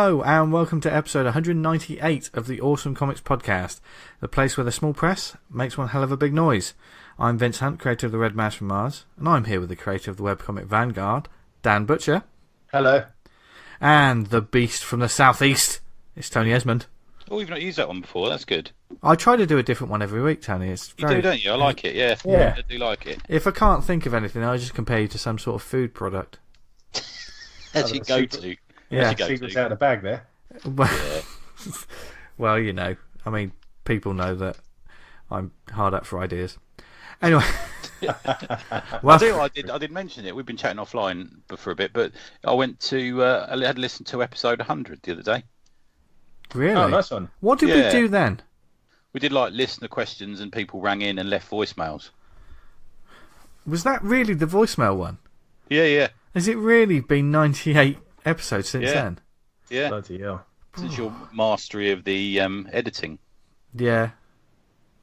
Hello and welcome to episode 198 of the Awesome Comics Podcast, the place where the small press makes one hell of a big noise. I'm Vince Hunt, creator of the Red Mouse from Mars, and I'm here with the creator of the webcomic Vanguard, Dan Butcher. Hello. And the beast from the southeast, it's Tony Esmond. Oh, we've not used that one before, that's good. I try to do a different one every week, Tony. You do, don't you? I like it, yeah. I do like it. If I can't think of anything, I just compare you to some sort of food product. That's your go-to. Yeah, secret's out of the bag there. Well, you know, I mean, people know that I'm hard up for ideas. Anyway, well, I did mention it. We've been chatting offline for a bit, but I went to I had listened to episode 100 the other day. Really? Oh, nice one. What did we do then? We did like listener questions, and people rang in and left voicemails. Was that really the voicemail one? Yeah. Has it really been 98 episodes since then? Yeah. Bloody hell. Since your mastery of the editing. Yeah.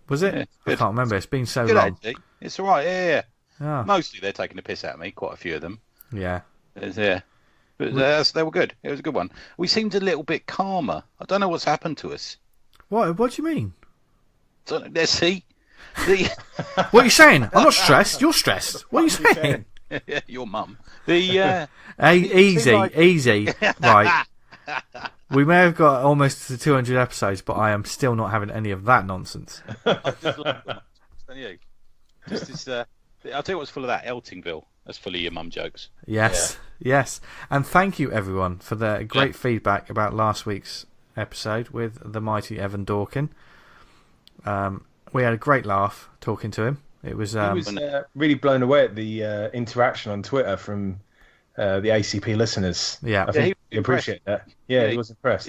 Was it? Yeah, I can't remember. It's been so good long. Actually. It's all right. Yeah. Oh. Mostly they're taking a piss out of me. Quite a few of them. Yeah. Yeah. But they were good. It was a good one. We seemed a little bit calmer. I don't know what's happened to us. What do you mean? Let's see. What are you saying? I'm not stressed. You're stressed. What are you saying? Your mum. Hey, easy. Right. We may have got almost to 200 episodes, but I am still not having any of that nonsense. I just love that. Just this, I'll tell you what's full of that, Eltingville. That's full of your mum jokes. Yes. And thank you, everyone, for the great feedback about last week's episode with the mighty Evan Dorkin. We had a great laugh talking to him. It was, he was really blown away at the interaction on Twitter from the ACP listeners. Yeah. I think he appreciate that. Yeah, he was impressed.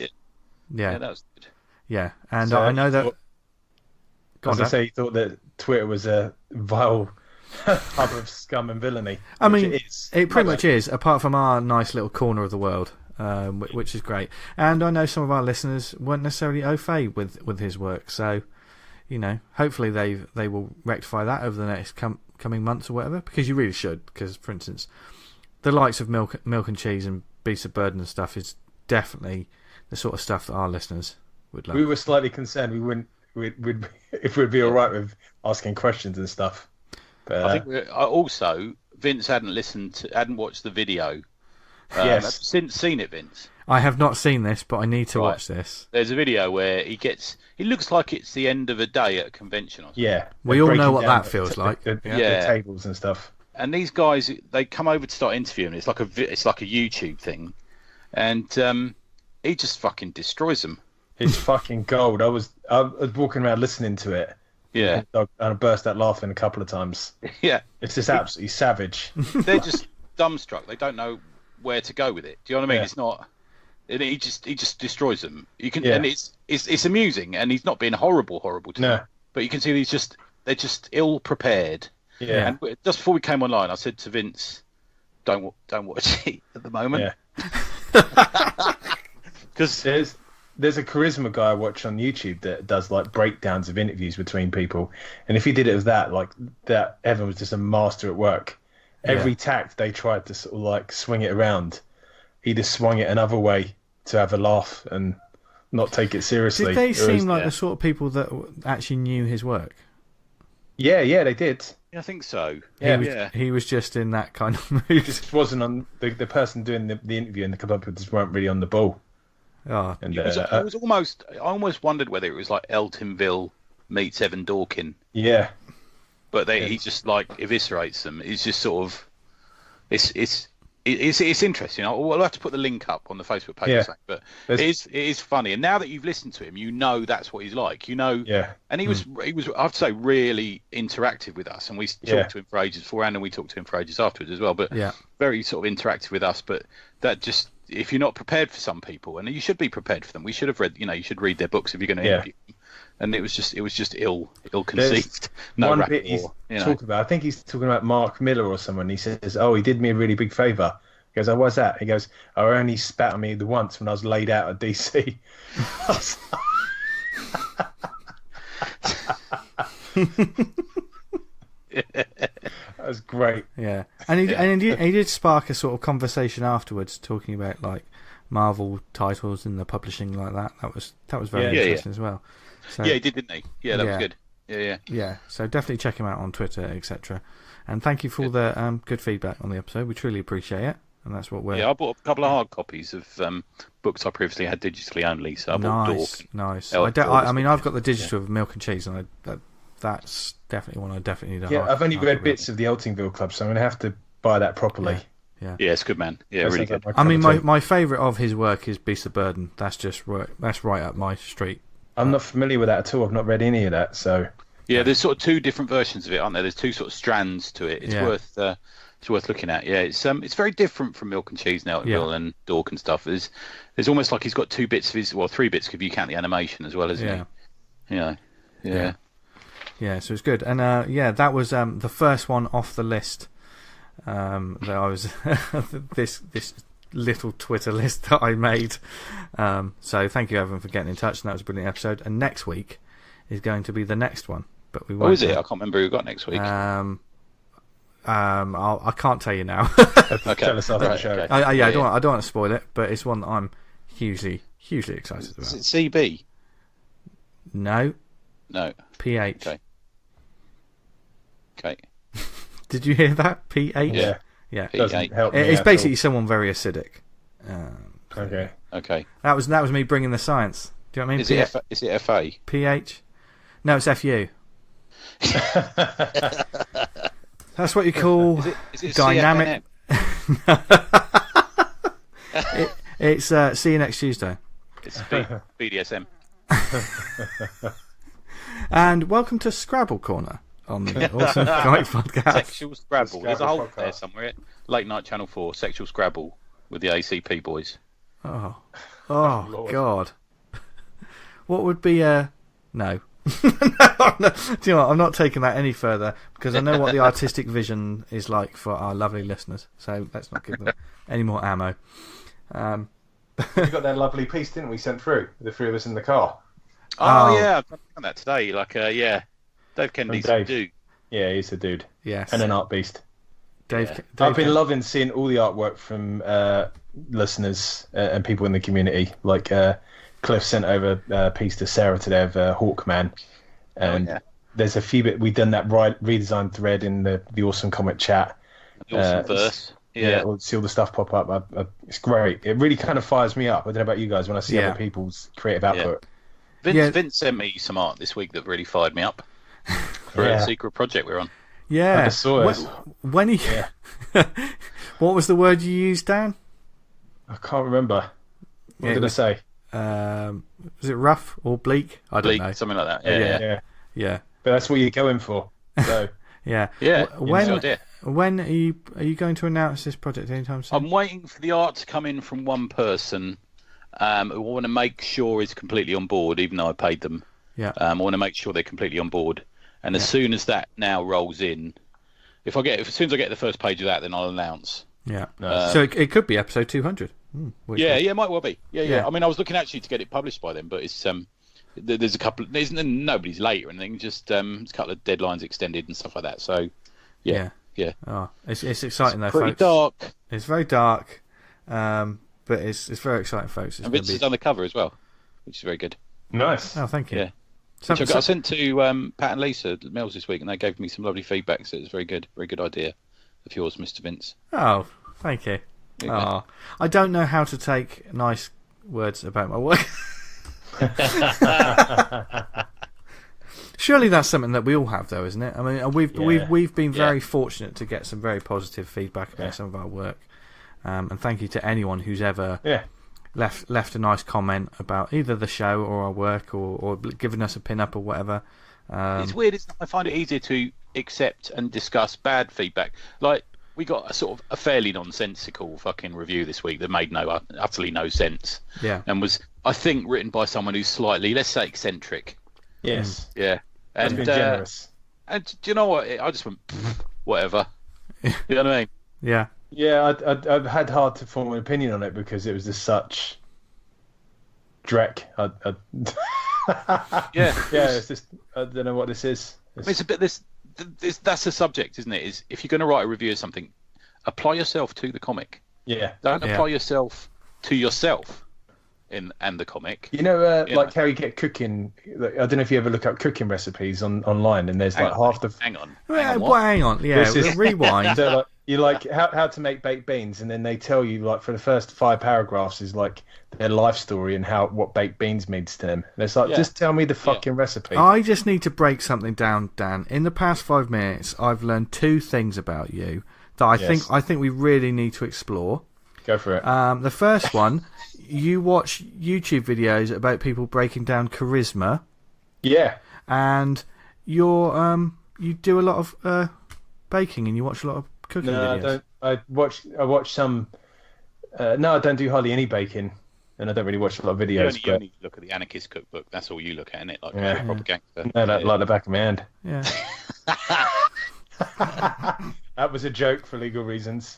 Yeah, that was good. Yeah, and I know that... As I say, he thought that Twitter was a vile hub of scum and villainy. I mean, it pretty much is. is, apart from our nice little corner of the world, which is great. And I know some of our listeners weren't necessarily au fait with his work, so, you know, hopefully they will rectify that over the next coming months or whatever, because you really should, because, for instance, the likes of Milk and Cheese and Beasts of Burden and stuff is definitely the sort of stuff that our listeners would love. We were slightly concerned if we'd be all right with asking questions and stuff. But, I think also Vince hadn't watched the video. Yes. Have you seen it, Vince? I have not seen this, but I need to watch this. There's a video where he looks like it's the end of a day at a convention or something. Yeah. We all know what that feels like. The tables and stuff. And these guys, they come over to start interviewing. It's like a YouTube thing, and he just fucking destroys them. It's fucking gold. I was walking around listening to it. Yeah. And I burst out laughing a couple of times. Yeah. It's just absolutely savage. They're just dumbstruck. They don't know where to go with it. Do you know what I mean? Yeah. It's not. He just destroys them. You can, and it's amusing, and he's not being horrible to them. But you can see they're just ill prepared. Yeah. And just before we came online, I said to Vince, "Don't watch it at the moment." Yeah. Because there's a charisma guy I watch on YouTube that does like breakdowns of interviews between people, and if he did it as that, Evan was just a master at work. Every tact they tried to sort of like swing it around, he just swung it another way to have a laugh and not take it seriously. Did they seem like the sort of people that actually knew his work? Yeah, they did. Yeah, I think so. Yeah, he was just in that kind of mood. He just wasn't on the person doing the interview, and the couple of people just weren't really on the ball. Oh, and it was almost. I almost wondered whether it was like Eltonville meets Evan Dorkin. Yeah, but he just like eviscerates them. It's just sort of, it's interesting. We'll have to put the link up on the Facebook page. But it is funny. And now that you've listened to him, you know that's what he's like. You know. Yeah. And he was I have to say really interactive with us, and we talked to him for ages beforehand, and we talked to him for ages afterwards as well. But very sort of interactive with us. But that just. If you're not prepared for some people, and you should be prepared for them, we should have read. You should read their books if you're going to interview them. And it was just ill conceived. No one bit he's talking about. I think he's talking about Mark Miller or someone. He says, "Oh, he did me a really big favour." He goes, "Oh, what's that?" He goes, "I only spat on me the once when I was laid out at DC." That was great. Yeah, and he did spark a sort of conversation afterwards, talking about like Marvel titles in the publishing like that. That was very interesting as well. So, yeah, he did, didn't he? Yeah, that was good. Yeah. So definitely check him out on Twitter, etc. And thank you for all the good feedback on the episode. We truly appreciate it, and that's what we're. Yeah, I bought a couple of hard copies of books I previously had digitally only. So I bought Dork. Nice. I mean, I've got the digital of Milk and Cheese, and that's definitely one I definitely need. I've only read bits of the Eltingville Club, so I'm going to have to buy that properly. Yeah, it's good, man. Yeah, really good. I mean, my favourite of his work is Beast of Burden. That's right up my street. I'm not familiar with that at all. I've not read any of that, so. Yeah, there's sort of two different versions of it, aren't there? There's two sort of strands to it. It's worth looking at. Yeah, it's very different from Milk and Cheese, Eltingville and Dork and stuff. There's almost like he's got two bits of his, well, three bits if you count the animation as well, isn't he? Yeah. Yeah, so it's good, and that was the first one off the list. That I was this little Twitter list that I made. So thank you everyone for getting in touch, and that was a brilliant episode. And next week is going to be the next one, but we won't. Oh, is it? I can't remember who we got next week. I can't tell you now. Okay. Tell us after the show. Okay. I don't want to spoil it, but it's one that I'm hugely excited about. Is it CB? No. PH. Okay. Did you hear that? PH? Yeah. Doesn't help me it's basically someone very acidic. Okay. That was me bringing the science. Do you know what I mean? Is it FA? PH? No, it's FU. That's what you call is it dynamic. It's see you next Tuesday. It's BDSM. And welcome to Scrabble Corner on the Awesome Comic Podcast. Sexual Scrabble. There's a hole there somewhere. Late night Channel 4. Sexual Scrabble with the ACP boys. Oh God. What would be no? No, do you know what? I'm not taking that any further because I know what the artistic vision is like for our lovely listeners. So let's not give them any more ammo. We got that lovely piece, didn't we? Sent through the three of us in the car. Oh yeah, I've done that today. Dave Kennedy's a dude. Yeah, he's a dude. Yes, and an art beast. Dave I've been loving seeing all the artwork from listeners and people in the community. Like Cliff sent over a piece to Sarah today of Hawkman, and there's a few bit we've done that redesign thread in the Awesome Comic chat. The awesome verse. See all the stuff pop up. It's great. It really kind of fires me up. I don't know about you guys when I see other people's creative output. Vince sent me some art this week that really fired me up for a secret project we're on. Yeah. I just saw it. When he... What was the word you used, Dan? I can't remember. What did I say? Was it rough or bleak? I don't know. Something like that. Yeah. But that's what you're going for. So yeah. When are you going to announce this project anytime soon? I'm waiting for the art to come in from one person who I want to make sure is completely on board, even though I paid them. Yeah. I want to make sure they're completely on board. And as soon as that now rolls in, as soon as I get the first page of that, then I'll announce. Yeah. So it could be episode 200. It might well be. Yeah. I mean, I was looking actually to get it published by then, but it's there's a couple. Nobody's late or anything. Just there's a couple of deadlines extended and stuff like that. So yeah. Oh, it's exciting though, pretty folks. Dark. It's very dark, but it's very exciting, folks. And Vince has done the cover as well, which is very good. Nice. Oh, thank you. Yeah. Which I sent to Pat and Lisa at Mills this week, and they gave me some lovely feedback. So it's very good idea of yours, Mr. Vince. Oh, thank you. Oh, I don't know how to take nice words about my work. Surely that's something that we all have, though, isn't it? I mean, we've been very fortunate to get some very positive feedback about some of our work, and thank you to anyone who's ever left a nice comment about either the show or our work or given us a pin up or whatever. It's weird, isn't it? I find it easier to accept and discuss bad feedback. Like, we got a fairly nonsensical fucking review this week that made utterly no sense. Yeah. And was, I think, written by someone who's slightly, let's say, eccentric. Yes. Yeah. And generous. And do you know what? I just went, whatever. You know what I mean? Yeah. Yeah, I've had hard to form an opinion on it because it was just such dreck. It's just, I don't know what this is. It's a bit that's the subject, isn't it? Is if you're going to write a review of something, apply yourself to the comic. Yeah. Don't apply yourself to yourself and the comic. You know, like how you get cooking. I don't know if you ever look up cooking recipes online, and there's Hang on. Hang on. Yeah, rewind. So, like, you like how to make baked beans, and then they tell you like for the first 5 paragraphs is like their life story and what baked beans means to them. And it's like, just tell me the fucking recipe. I just need to break something down, Dan. In the past 5 minutes, I've learned 2 things about you that I think we really need to explore. Go for it. The first one, you watch YouTube videos about people breaking down charisma. Yeah. And you do a lot of baking, and you watch a lot of cooking videos. No, I watch some. No, I don't do hardly any baking, and I don't really watch a lot of videos. You only look at the Anarchist Cookbook. That's all you look at, isn't it? Like proper gangster. No, like the back of my hand. Yeah. That was a joke for legal reasons.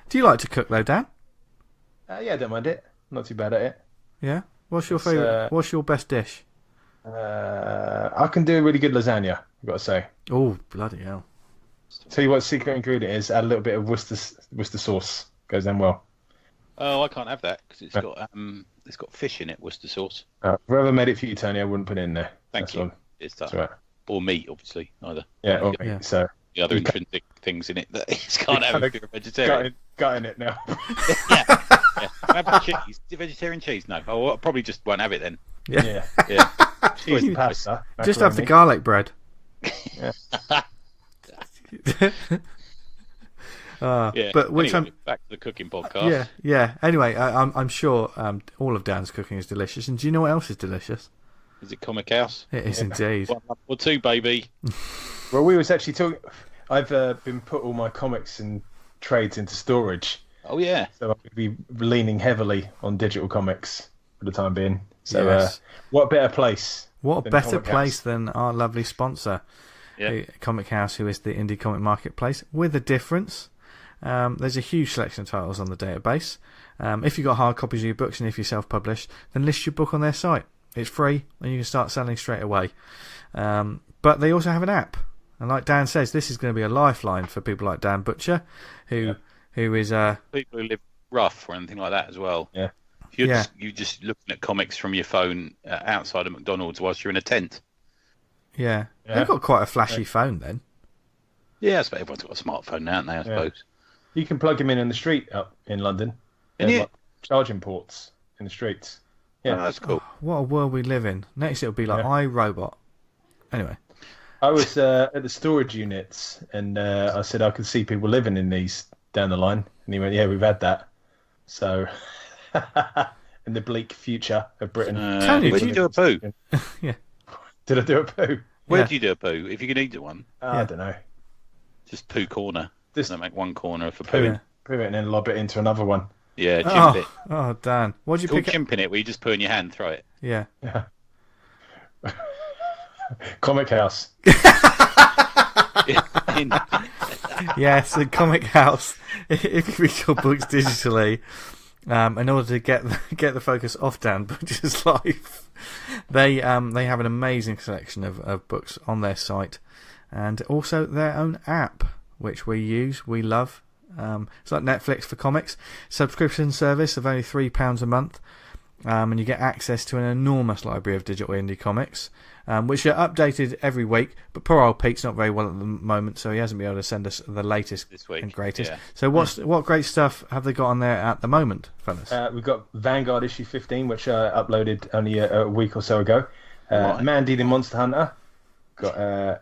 Do you like to cook though, Dan? Yeah, I don't mind it. Not too bad at it. Yeah. What's your favourite? What's your best dish? I can do a really good lasagna, I've got to say. Oh, bloody hell. Tell you what, secret ingredient is: add a little bit of Worcester sauce. Goes down well. Oh, I can't have that because it's got fish in it. Worcester sauce. Whoever made it for you, Tony, I wouldn't put it in there. Thank you. It's tough. Right. Or meat, obviously, either. Yeah, or meat. So the other intrinsic things in it that you can't have if you're a vegetarian. Gutting it now. Yeah. How about cheese? Vegetarian cheese? No. Oh, I probably just won't have it then. Yeah. Cheese and pasta. Just have the garlic bread. Yeah. But which anyway, back to the cooking podcast. Yeah. Anyway, I'm sure all of Dan's cooking is delicious. And do you know what else is delicious? Is it Comic House? It is indeed. 1 or 2, baby. Well, we was actually talking. I've been put all my comics and trades into storage. Oh yeah. So I'm going to be leaning heavily on digital comics for the time being. So yes. What better place? What a better place than our lovely sponsor, Comic House, who is the indie comic marketplace, with a difference. There's a huge selection of titles on the database. If you've got hard copies of your books and if you're self-published, then list your book on their site. It's free and you can start selling straight away. But they also have an app. And like Dan says, this is going to be a lifeline for people like Dan Butcher, who is... people who live rough or anything like that as well. Yeah. You're just looking at comics from your phone outside of McDonald's whilst you're in a tent. Yeah. They've got quite a flashy phone then. Yeah, I suppose everyone's got a smartphone now, haven't they, I suppose. You can plug them in the street up in London. And like charging ports in the streets. Yeah, that's cool. What a world we live in. Next it'll be like iRobot. Anyway. I was at the storage units and I said I could see people living in these down the line. And he went, yeah, we've had that. So, in the bleak future of Britain. Where did you do a poo? Yeah. Did I do a poo? Where do you do a poo? If you can eat one. I don't know. Just poo corner. Just make one corner for poo. poo. Poo it and then lob it into another one. Yeah, chimp it. Oh, Dan. What did you pick? Chimping it, where you just poo in your hand, throw it. Yeah. Comic House. Yes, the Comic House. If you read your books digitally, in order to get the focus off Dan Butcher's life, they have an amazing selection of books on their site, and also their own app, which we use, we love. It's like Netflix for comics, subscription service of only £3 a month, and you get access to an enormous library of digital indie comics, which are updated every week. But poor old Pete's not very well at the moment, so he hasn't been able to send us the latest this week and greatest. Yeah. So what great stuff have they got on there at the moment, fellas? We've got Vanguard issue 15, which I uploaded only a week or so ago. Mandy the Monster Hunter. Got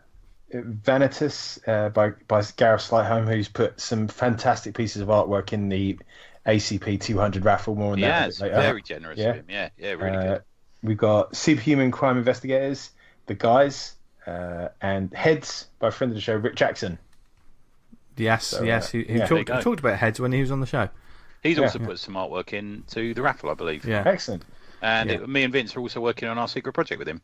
Villainous by Gareth Slightholme, who's put some fantastic pieces of artwork in the ACP 200 raffle. More on that a bit later. Very generous of him. Yeah, really good. We've got Superhuman Crime Investigators, The Guys, and Heads by a friend of the show, Rick Jackson. Yes, he talked about Heads when he was on the show. He's also put some artwork into the raffle, I believe. Yeah, excellent. And me and Vince are also working on our secret project with him.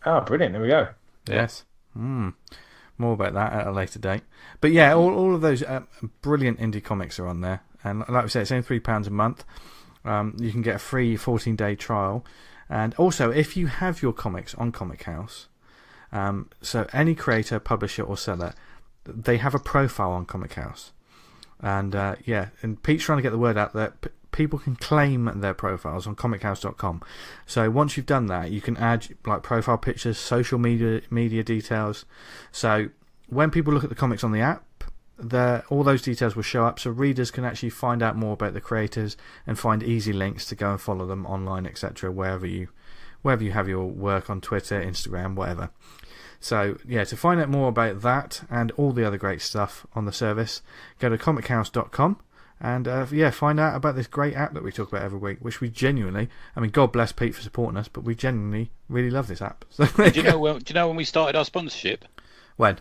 Oh, brilliant! There we go. Yes. More about that at a later date. But yeah, all of those brilliant indie comics are on there. And like we said, it's only £3 a month. You can get a free 14-day trial. And also, if you have your comics on Comic House, so any creator, publisher or seller, they have a profile on Comic House. And and Pete's trying to get the word out that people can claim their profiles on comichouse.com. So once you've done that, you can add like profile pictures, social media details. So when people look at the comics on the app, all those details will show up, so readers can actually find out more about the creators and find easy links to go and follow them online, etc. Wherever you have your work on Twitter, Instagram, whatever. So to find out more about that and all the other great stuff on the service, go to comichouse.com and find out about this great app that we talk about every week, which we genuinely, I mean, God bless Pete for supporting us, but we genuinely really love this app. So, do you know when we started our sponsorship? When?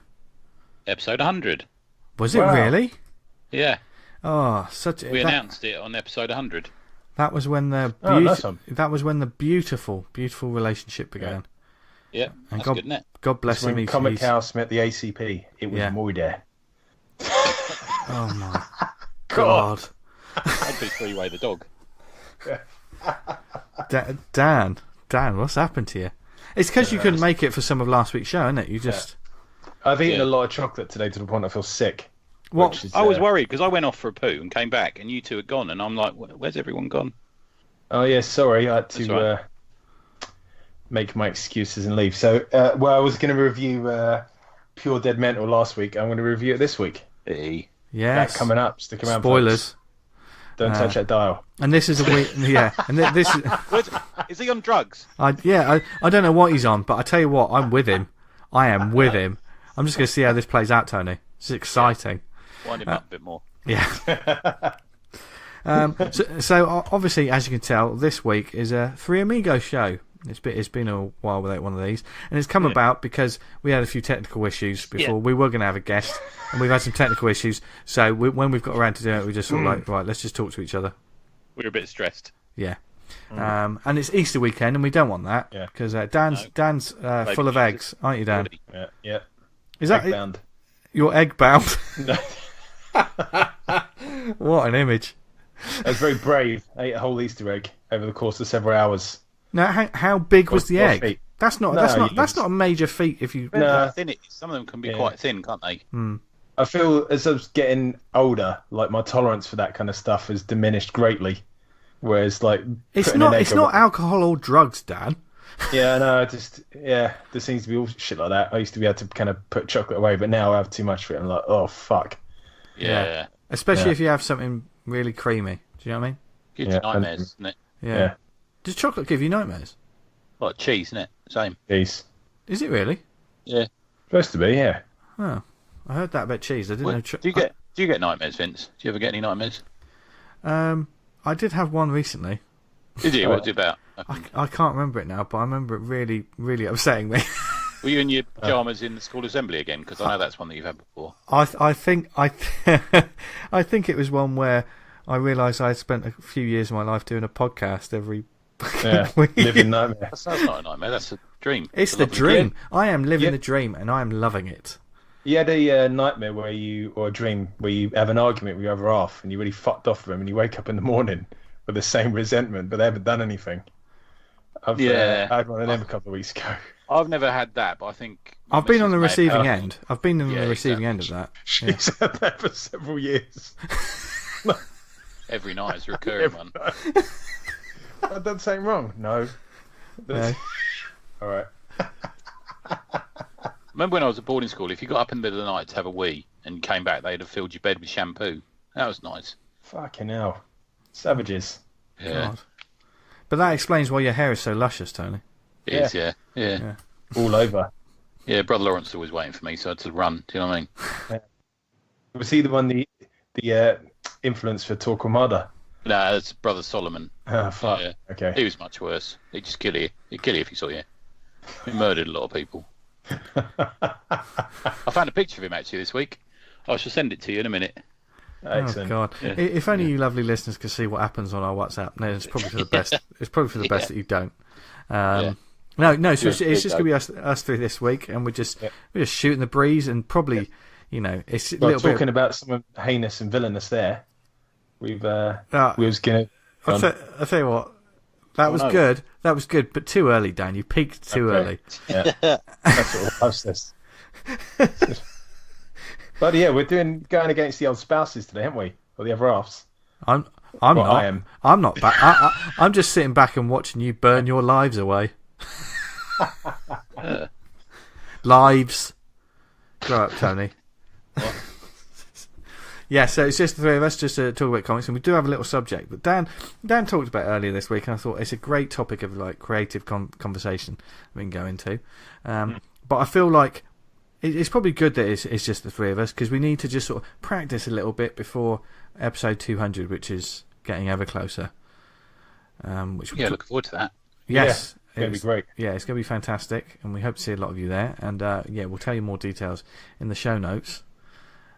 Episode 100. Was it really? Yeah. Oh, we announced it on episode 100. That was when the beautiful relationship began. Yeah, and that's good, isn't it? God bless him. When Comic House met the ACP, it was Moide. Oh my God! I'd be three-way the dog. Dan, what's happened to you? It's because you couldn't make it for some of last week's show, isn't it? You just. I've eaten a lot of chocolate today to the point I feel sick. What? I was worried because I went off for a poo and came back, and you two had gone, and I'm like, "Where's everyone gone?" Oh yeah, sorry, I had to make my excuses and leave. So, I was going to review Pure Dead Mental last week. I'm going to review it this week. Hey. Yes. That coming up. Stick around. Spoilers. Folks. Don't touch that dial. And this is a week. Yeah. And this is. Is he on drugs? I don't know what he's on, but I tell you what, I'm with him. I am with him. I'm just going to see how this plays out, Tony. It's exciting. Wind him up a bit more. Yeah. So obviously, as you can tell, this week is a Three Amigos show. It's been a while without one of these, and it's come about because we had a few technical issues before. We were going to have a guest, and we've had some technical issues. So when we've got around to doing it, we just sort of like, right, let's just talk to each other. We were a bit stressed. Yeah. And it's Easter weekend, and we don't want that because Dan's full of eggs, aren't you, Dan? Yeah. Is that egg-bound? You're egg-bound? No. What an image! I was very brave. I ate a whole Easter egg over the course of several hours. Now, how big was the egg? Feet. That's not a major feat if you. No, thin it. Some of them can be quite thin, can't they? I feel as I was getting older, like my tolerance for that kind of stuff has diminished greatly. Whereas, like, it's not alcohol or drugs, Dan. Yeah, no, there seems to be all shit like that. I used to be able to kind of put chocolate away, but now I have too much for it. I'm like, oh fuck. Yeah. Especially if you have something really creamy. Do you know what I mean? Gives you nightmares, doesn't it? Yeah. Does chocolate give you nightmares? Like cheese, isn't it? Same. Cheese. Is it really? Yeah. Supposed to be, yeah. Oh, I heard that about cheese. I didn't know. Do you get nightmares, Vince? Do you ever get any nightmares? I did have one recently. Did you? What was it about? I can't remember it now, but I remember it really, really upsetting me. Were you in your pyjamas in the school assembly again? Because I know that's one that you've had before. I think it was one where I realised I had spent a few years of my life doing a podcast every week. Living nightmare. That's not a nightmare. That's a dream. It's the dream. I am living the dream, and I am loving it. You had a nightmare or a dream where you have an argument with your other half, and you really fucked off with them, and you wake up in the morning with the same resentment, but they haven't done anything. I had one of them a couple of weeks ago. I've never had that, but I think I've been on the receiving end. I've been on the receiving end of that. She's had that for several years. Every night is a recurring one. I've done something wrong. No. All right. Remember when I was at boarding school, if you got up in the middle of the night to have a wee and came back, they'd have filled your bed with shampoo. That was nice. Fucking hell. Savages. Yeah. God. But that explains why your hair is so luscious, Tony. It is, yeah. All over. Yeah, Brother Lawrence was always waiting for me, so I had to run. Do you know what I mean? Yeah. Was he the one, the influence for Torquemada? No, that's Brother Solomon. Oh, fuck. Yeah. Okay. He was much worse. He'd just kill you. He'd kill you if he saw you. He murdered a lot of people. I found a picture of him actually this week. I shall send it to you in a minute. Excellent. Oh God! Yeah. If only you lovely listeners could see what happens on our WhatsApp. No, it's probably for the best. It's probably for the best that you don't. No. So it's just gonna be us three this week, and we're just shooting the breeze, and probably it's a little talking about someone heinous and villainous. There, we was gonna. I'll tell you what. That was good. That was good, but too early, Dan. You peaked too early. Yeah, that's what I was this. But yeah, we're going against the old spouses today, aren't we? Or the other halves. I'm Well, not. I am. I'm not back. I'm just sitting back and watching you burn your lives away. Lives. Grow up, Tony. What? Yeah, so it's just the three of us just to talk about comics, and we do have a little subject. But Dan talked about it earlier this week, and I thought it's a great topic of like creative conversation we can go into. But I feel like it's probably good that it's just the three of us, because we need to just sort of practice a little bit before episode 200, which is getting ever closer. Looking forward to that. Yes. Yeah, it's going to be great. Yeah, it's going to be fantastic, and we hope to see a lot of you there. And we'll tell you more details in the show notes.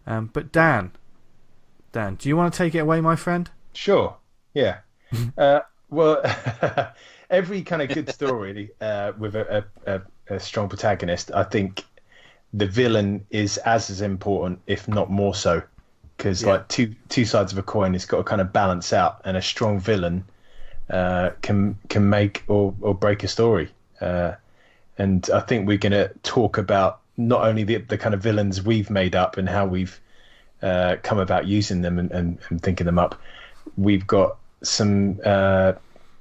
But Dan, do you want to take it away, my friend? Sure. Yeah. Well, every kind of good story with a strong protagonist, I think the villain is as important, if not more so, because like two sides of a coin, it's got to kind of balance out, and a strong villain can make or break a story. And I think we're going to talk about not only the kind of villains we've made up and how we've come about using them and thinking them up. We've got some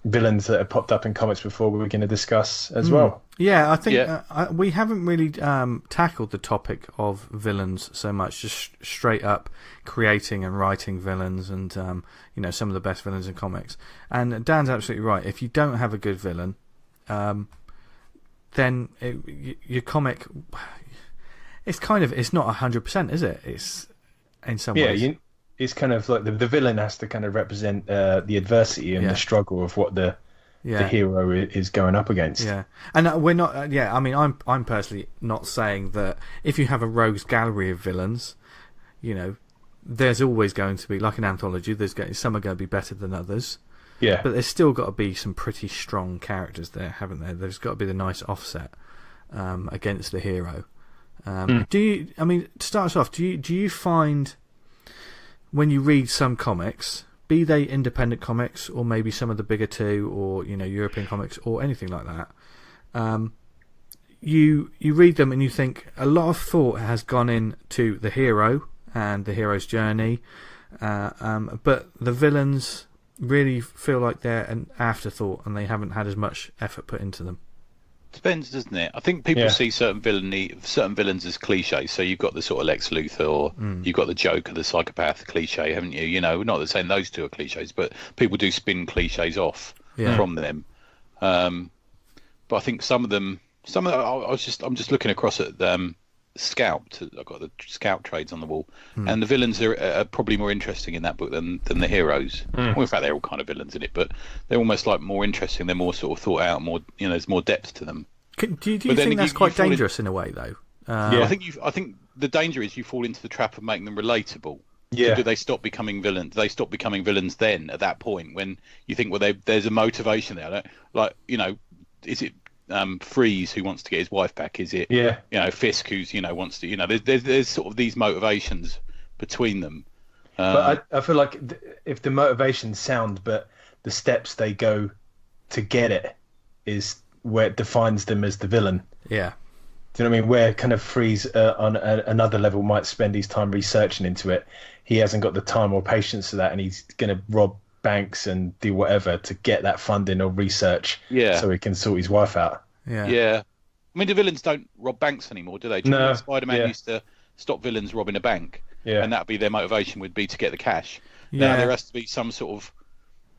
villains that have popped up in comics before we're going to discuss as well. Yeah, I think we haven't really tackled the topic of villains so much, just straight up creating and writing villains and some of the best villains in comics. And Dan's absolutely right. If you don't have a good villain, then your comic, it's not 100%, is it? It's in some ways. It's kind of like the villain has to kind of represent the adversity and the struggle of what the hero is going up against. Yeah, and we're not. I mean, I'm personally not saying that if you have a rogues gallery of villains, there's always going to be, like an anthology. Some are going to be better than others. Yeah, but there's still got to be some pretty strong characters there, haven't there? There's got to be the nice offset against the hero. Do you? I mean, to start us off, do you find when you read some comics, be they independent comics or maybe some of the bigger two, or European comics or anything like that, you read them and you think a lot of thought has gone into the hero and the hero's journey, but the villains really feel like they're an afterthought and they haven't had as much effort put into them. Depends, doesn't it? I think people see certain villains as cliches. So you've got the sort of Lex Luthor, or you've got the Joker, the psychopath cliche, haven't you? Not that saying those two are cliches, but people do spin cliches off from them. But I think some of them. I'm just looking across at Scout. I've got the Scout trades on the wall, and the villains are probably more interesting in that book than the heroes. Well, in fact, they're all kind of villains in it, but they're almost like more interesting. They're more sort of thought out, more there's more depth to them. Do you think that's quite dangerous in a way, though? I think the danger is you fall into the trap of making them relatable. Yeah. So do they stop becoming villains? Do they stop becoming villains then at that point when you think, well, there's a motivation there? Is it Freeze who wants to get his wife back? Is it Fisk who's wants to there's sort of these motivations between them. But I feel like if the motivation's sound, but the steps they go to get it is where it defines them as the villain. Yeah. Do you know what I mean? Where kind of Freeze on another level might spend his time researching into it, he hasn't got the time or patience for that, and he's going to rob banks and do whatever to get that funding or research so he can sort his wife out. Yeah. I mean, the villains don't rob banks anymore, do they? No. Spider-Man used to stop villains robbing a bank, and that'd be their motivation, would be to get the cash. Yeah. Now there has to be some sort of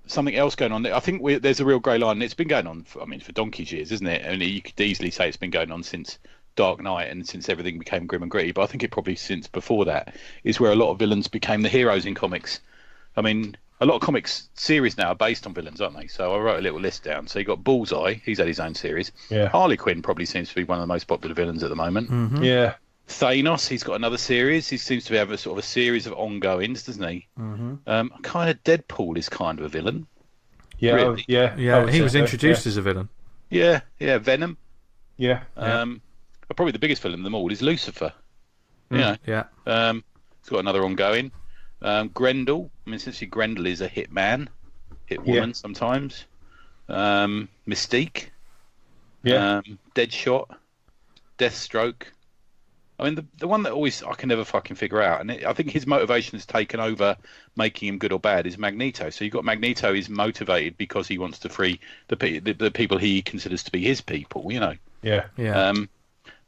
something else going on. I think there's a real grey line, and it's been going on for donkey's years, isn't it? And you could easily say it's been going on since Dark Knight and since everything became grim and gritty, but I think it probably since before that is where a lot of villains became the heroes in comics. I mean, a lot of comics series now are based on villains, aren't they? So I wrote a little list down. So you got Bullseye, he's had his own series. Yeah. Harley Quinn probably seems to be one of the most popular villains at the moment. Mm-hmm. Yeah. Thanos, he's got another series. He seems to have a sort of a series of ongoings, doesn't he? Mm-hmm. Kind of Deadpool is kind of a villain. Yeah, really. He was introduced as a villain. Yeah, Venom. Yeah. Probably the biggest villain of them all is Lucifer. Yeah. It's got another ongoing. Grendel. I mean, essentially Grendel is a hitman, hitwoman sometimes. Mystique. Yeah. Deadshot. Deathstroke. I mean, the one that always I can never fucking figure out, and I think his motivation has taken over making him good or bad, is Magneto. So you've got Magneto is motivated because he wants to free the people he considers to be his people, you know. Yeah.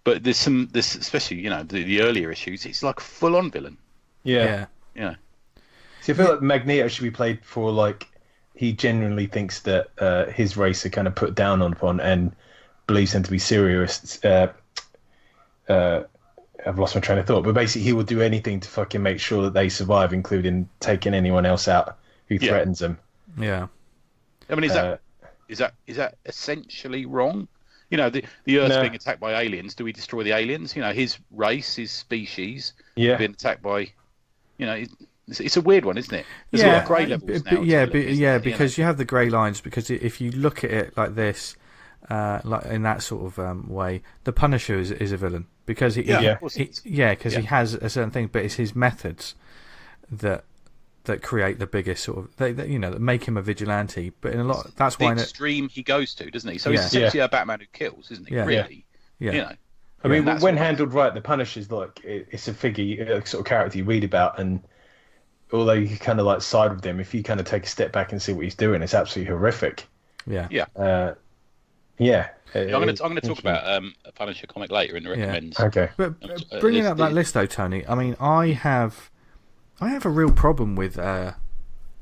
But there's especially, you know, the earlier issues, it's like a full-on villain. Yeah. Yeah. See, I feel like Magneto should be played for, like, he genuinely thinks that his race are kind of put down upon and believes them to be serious. I've lost my train of thought, but basically he will do anything to fucking make sure that they survive, including taking anyone else out who threatens them. Yeah. I mean, is that essentially wrong? You know, the Earth's being attacked by aliens. Do we destroy the aliens? You know, his race, his species, being attacked by. You know, it's a weird one, isn't it? There's a lot of grey levels now. Because you have the grey lines. Because if you look at it like this, like in that sort of way, the Punisher is a villain because he has a certain thing, but it's his methods that create the biggest sort of that make him a vigilante. But in a lot, that's the why extreme he goes to, doesn't he? So he's essentially a Batman who kills, isn't he? Yeah. Really, yeah. You know. I mean, when handled right, the Punisher's like it's a figure, sort of character you read about, and although you kind of like side with him, if you kind of take a step back and see what he's doing, it's absolutely horrific. Yeah. Yeah. I'm going to talk about a Punisher comic later in the recommends. Yeah. Okay. But bringing up that list though, Tony, I mean, I have a real problem with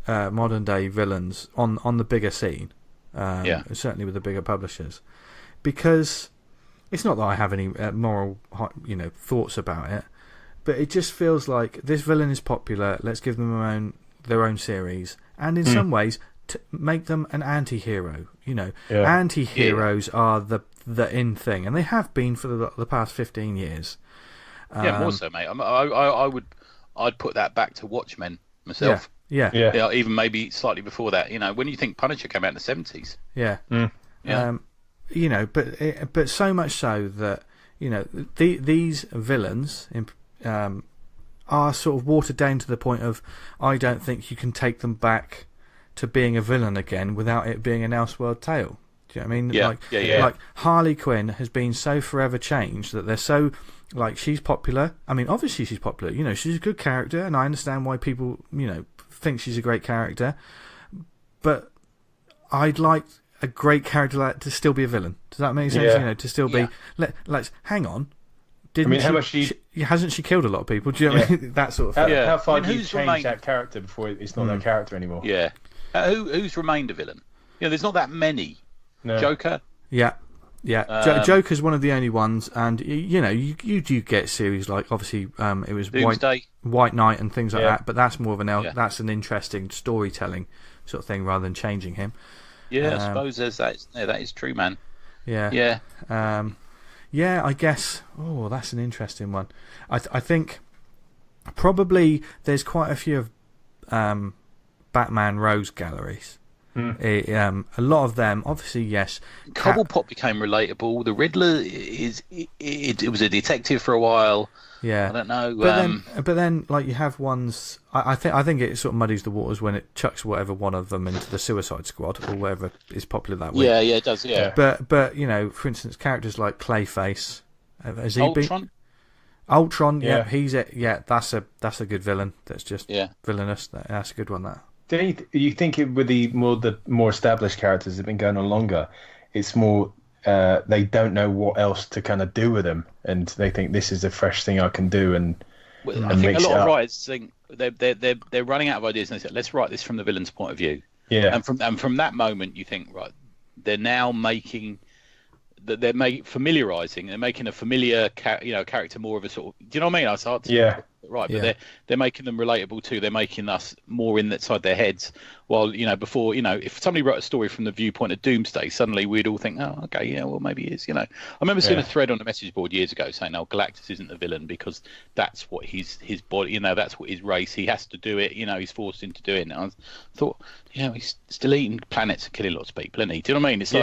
modern day villains on the bigger scene. Certainly with the bigger publishers, because it's not that I have any moral, thoughts about it, but it just feels like this villain is popular. Let's give them their own series, and in some ways make them an anti-hero. Anti-heroes are the in thing, and they have been for the past 15 years. More so, mate. I'd put that back to Watchmen myself. Yeah. Even maybe slightly before that. You know, when you think Punisher came out in the 70s. Yeah. But so much so that these villains are sort of watered down to the point of I don't think you can take them back to being a villain again without it being an Elseworld tale. Do you know what I mean? Like Harley Quinn has been so forever changed that they're so like she's popular. I mean, obviously she's popular. She's a good character, and I understand why people think she's a great character. But I'd like a great character like to still be a villain. Does that make sense? Yeah. To still be. Let's hang on. Hasn't she killed a lot of people? Do you know what I mean? That sort of thing. How far do you change that character before it's not that character anymore? Yeah. Who's remained a villain? There's not that many. No. Joker. Yeah. Joker's one of the only ones, and you do get series like obviously it was White Knight and things like that, but that's more of that's an interesting storytelling sort of thing rather than changing him. Yeah, I suppose that is true, man. Yeah. I guess. Oh, that's an interesting one. I think probably there's quite a few of Batman Rose galleries. A lot of them, obviously, yes. Cobblepot became relatable. The Riddler it was a detective for a while. Yeah, I don't know. But then, like you have ones. I think it sort of muddies the waters when it chucks whatever one of them into the Suicide Squad or whatever is popular that way. Yeah, it does. Yeah. But for instance, characters like Clayface, has he Ultron? Ultron, he's that's a good villain. That's just villainous. That's a good one. That. Do you think with the more established characters that have been going on longer, it's more they don't know what else to kind of do with them, and they think this is a fresh thing I can do, and I think a lot of writers think they're running out of ideas, and they say, let's write this from the villain's point of view. Yeah, and from that moment, you think, right, they're now making that they're familiarizing. They're making a familiar character more of a sort of. Do you know what I mean? It's hard to right, but they're making them relatable too. They're making us more inside their heads. While before, if somebody wrote a story from the viewpoint of Doomsday, suddenly we'd all think, oh, okay, well maybe he is. I remember seeing a thread on the message board years ago saying, "No, Galactus isn't the villain because that's what his body, that's what his race. He has to do it. He's forced into doing it." And I thought, he's still eating planets and killing lots of people, isn't he? Do you know what I mean? It's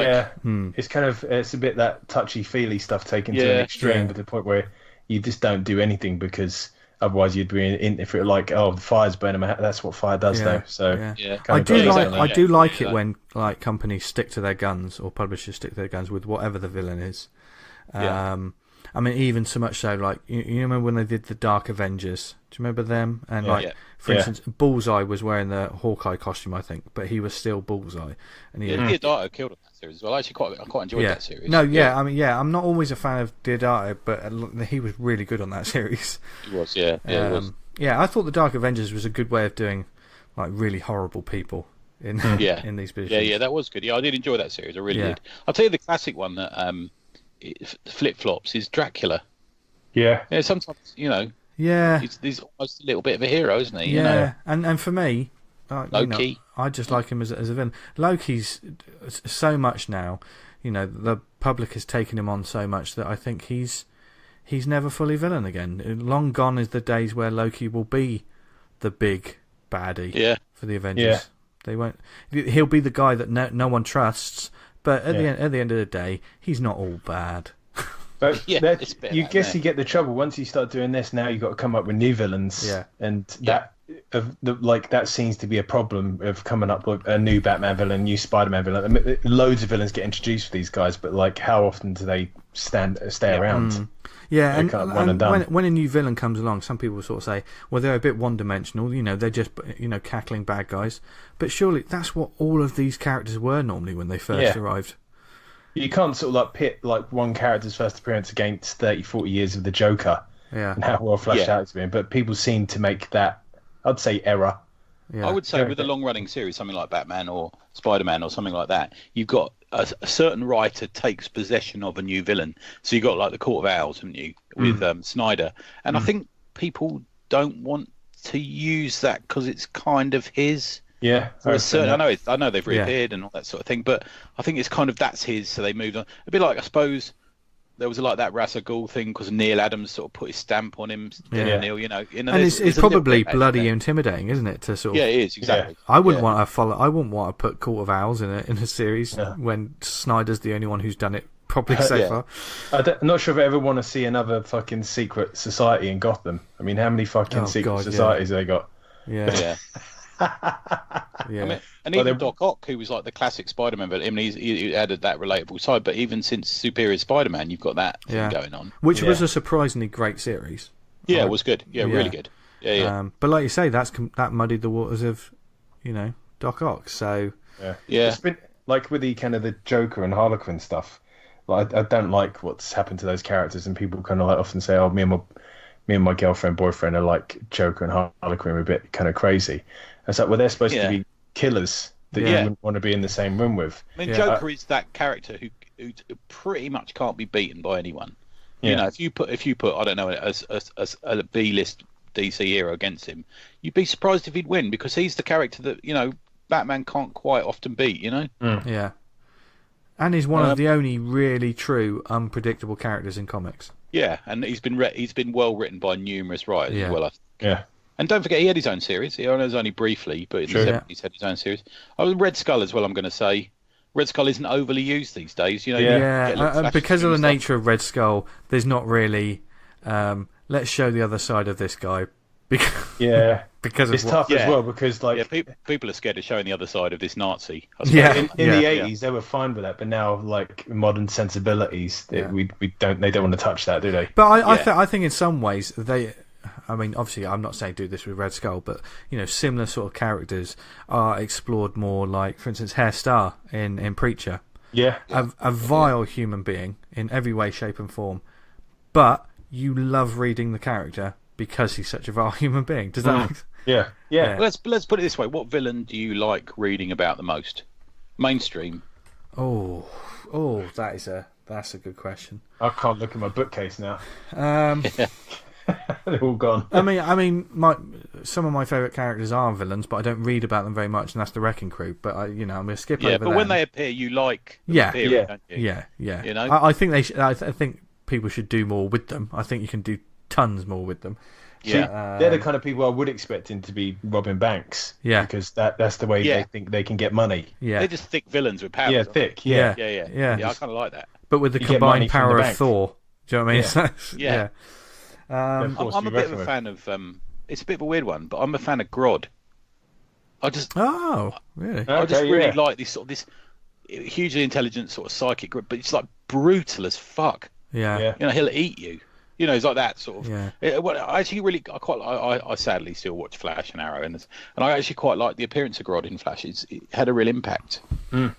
it's kind of it's a bit that touchy feely stuff taken to an extreme, to the point where you just don't do anything because. Otherwise, you'd be if it were like, the fire's burning my hat. That's what fire does, though. So I do like it when like companies stick to their guns or publishers stick to their guns with whatever the villain is. And I mean, even so much so, like you remember when they did the Dark Avengers? Do you remember them? And for instance, Bullseye was wearing the Hawkeye costume, I think, but he was still Bullseye. And Diodato killed on that series as well. I actually quite enjoyed that series. No, I mean, I'm not always a fan of Diodato, but he was really good on that series. He was, he was. Yeah, I thought the Dark Avengers was a good way of doing like really horrible people in these positions. Yeah, that was good. Yeah, I did enjoy that series. I really did. I'll tell you the classic one that flip flops is Dracula. Yeah. Yeah, sometimes he's almost a little bit of a hero, isn't he? Yeah, and for me, Loki. I just like him as a villain. Loki's so much now. The public has taken him on so much that I think he's never fully villain again. Long gone is the days where Loki will be the big baddie for the Avengers. Yeah. They won't. He'll be the guy that no one trusts. But at the end of the day, he's not all bad. But you get the trouble once you start doing this. Now you've got to come up with new villains. Yeah, and that seems to be a problem of coming up with a new Batman villain, new Spider-Man villain. I mean, loads of villains get introduced for these guys, but like, how often do they stay around? Yeah, and when a new villain comes along, some people sort of say, well, they're a bit one-dimensional, they're just, cackling bad guys. But surely that's what all of these characters were normally when they first arrived. You can't sort of like pit like one character's first appearance against 30, 40 years of the Joker and how well fleshed out it's been. But people seem to make that, I'd say, error. Yeah. I would say with a long-running series, something like Batman or Spider-Man or something like that, you've got a certain writer takes possession of a new villain. So you've got like the Court of Owls, haven't you, with Snyder. And I think people don't want to use that because it's kind of his. Yeah. I know they've reappeared and all that sort of thing, but I think it's kind of that's his, so they moved on. A bit like, I suppose, there was like that Ra's al Ghul thing because Neil Adams sort of put his stamp on him. Neil, and it's probably bloody intimidating, isn't it? To sort of, it is exactly. I wouldn't want to follow. I wouldn't want to put Court of Owls in a series when Snyder's the only one who's done it properly so far. I'm not sure if I ever want to see another fucking secret society in Gotham. I mean, how many fucking secret societies have they got? Yeah. I mean, and even Doc Ock, who was like the classic Spider-Man, but he added that relatable side. But even since Superior Spider-Man, you've got that thing going on, which was a surprisingly great series. Yeah, it was good. Yeah, really good. Yeah. But like you say, that muddied the waters of, Doc Ock. So it's been like with the kind of the Joker and Harlequin stuff. Like, I don't like what's happened to those characters, and people kind of like often say, "Oh, me and my boyfriend are like Joker and Harlequin, we're a bit kind of crazy." It's like, well, they're supposed to be killers that you wouldn't want to be in the same room with. I mean, Joker is that character who pretty much can't be beaten by anyone. If you put I don't know, a B-list DC hero against him, you'd be surprised if he'd win because he's the character that Batman can't quite often beat. Yeah, and he's one of the only really true unpredictable characters in comics. Yeah, and he's been well written by numerous writers as well. I think. Yeah. And don't forget, he had his own series. He only briefly, but in the 70s had his own series. Red Skull as well, I'm going to say. Red Skull isn't overly used these days. Because of the nature of Red Skull, there's not really, let's show the other side of this guy. Because it's tough as well, because people are scared of showing the other side of this Nazi. In the 80s, they were fine with that, but now, like, modern sensibilities, they don't want to touch that, do they? But I think in some ways, obviously, I'm not saying do this with Red Skull, but similar sort of characters are explored more. Like, for instance, Herr Starr in Preacher, a vile human being in every way, shape, and form, but you love reading the character because he's such a vile human being. Does that? Yeah. Let's put it this way: what villain do you like reading about the most? Mainstream. Oh, that's a good question. I can't look at my bookcase now. They're all gone. I mean, some of my favourite characters are villains, but I don't read about them very much, and that's the Wrecking Crew. But I'm going to skip over that. But when they appear, you like them appearing, don't you? Yeah. I think I think people should do more with them. I think you can do tons more with them. Yeah, they're the kind of people I would expect to be robbing banks. Yeah, because that's the way they think they can get money. Yeah, they're just thick villains with power. Yeah, thick. Yeah. I kind of like that. But with the combined power of Thor, do you know what I mean? Yeah. I'm a bit of a fan of. It's a bit of a weird one, but I'm a fan of Grodd. Really? I just really like this hugely intelligent sort of psychic, but it's like brutal as fuck. Yeah. You know, he'll eat you. You know, it's like that sort of. Yeah. Well, I actually really, I sadly still watch Flash and Arrow, and I actually quite like the appearance of Grodd in Flash. It had a real impact. You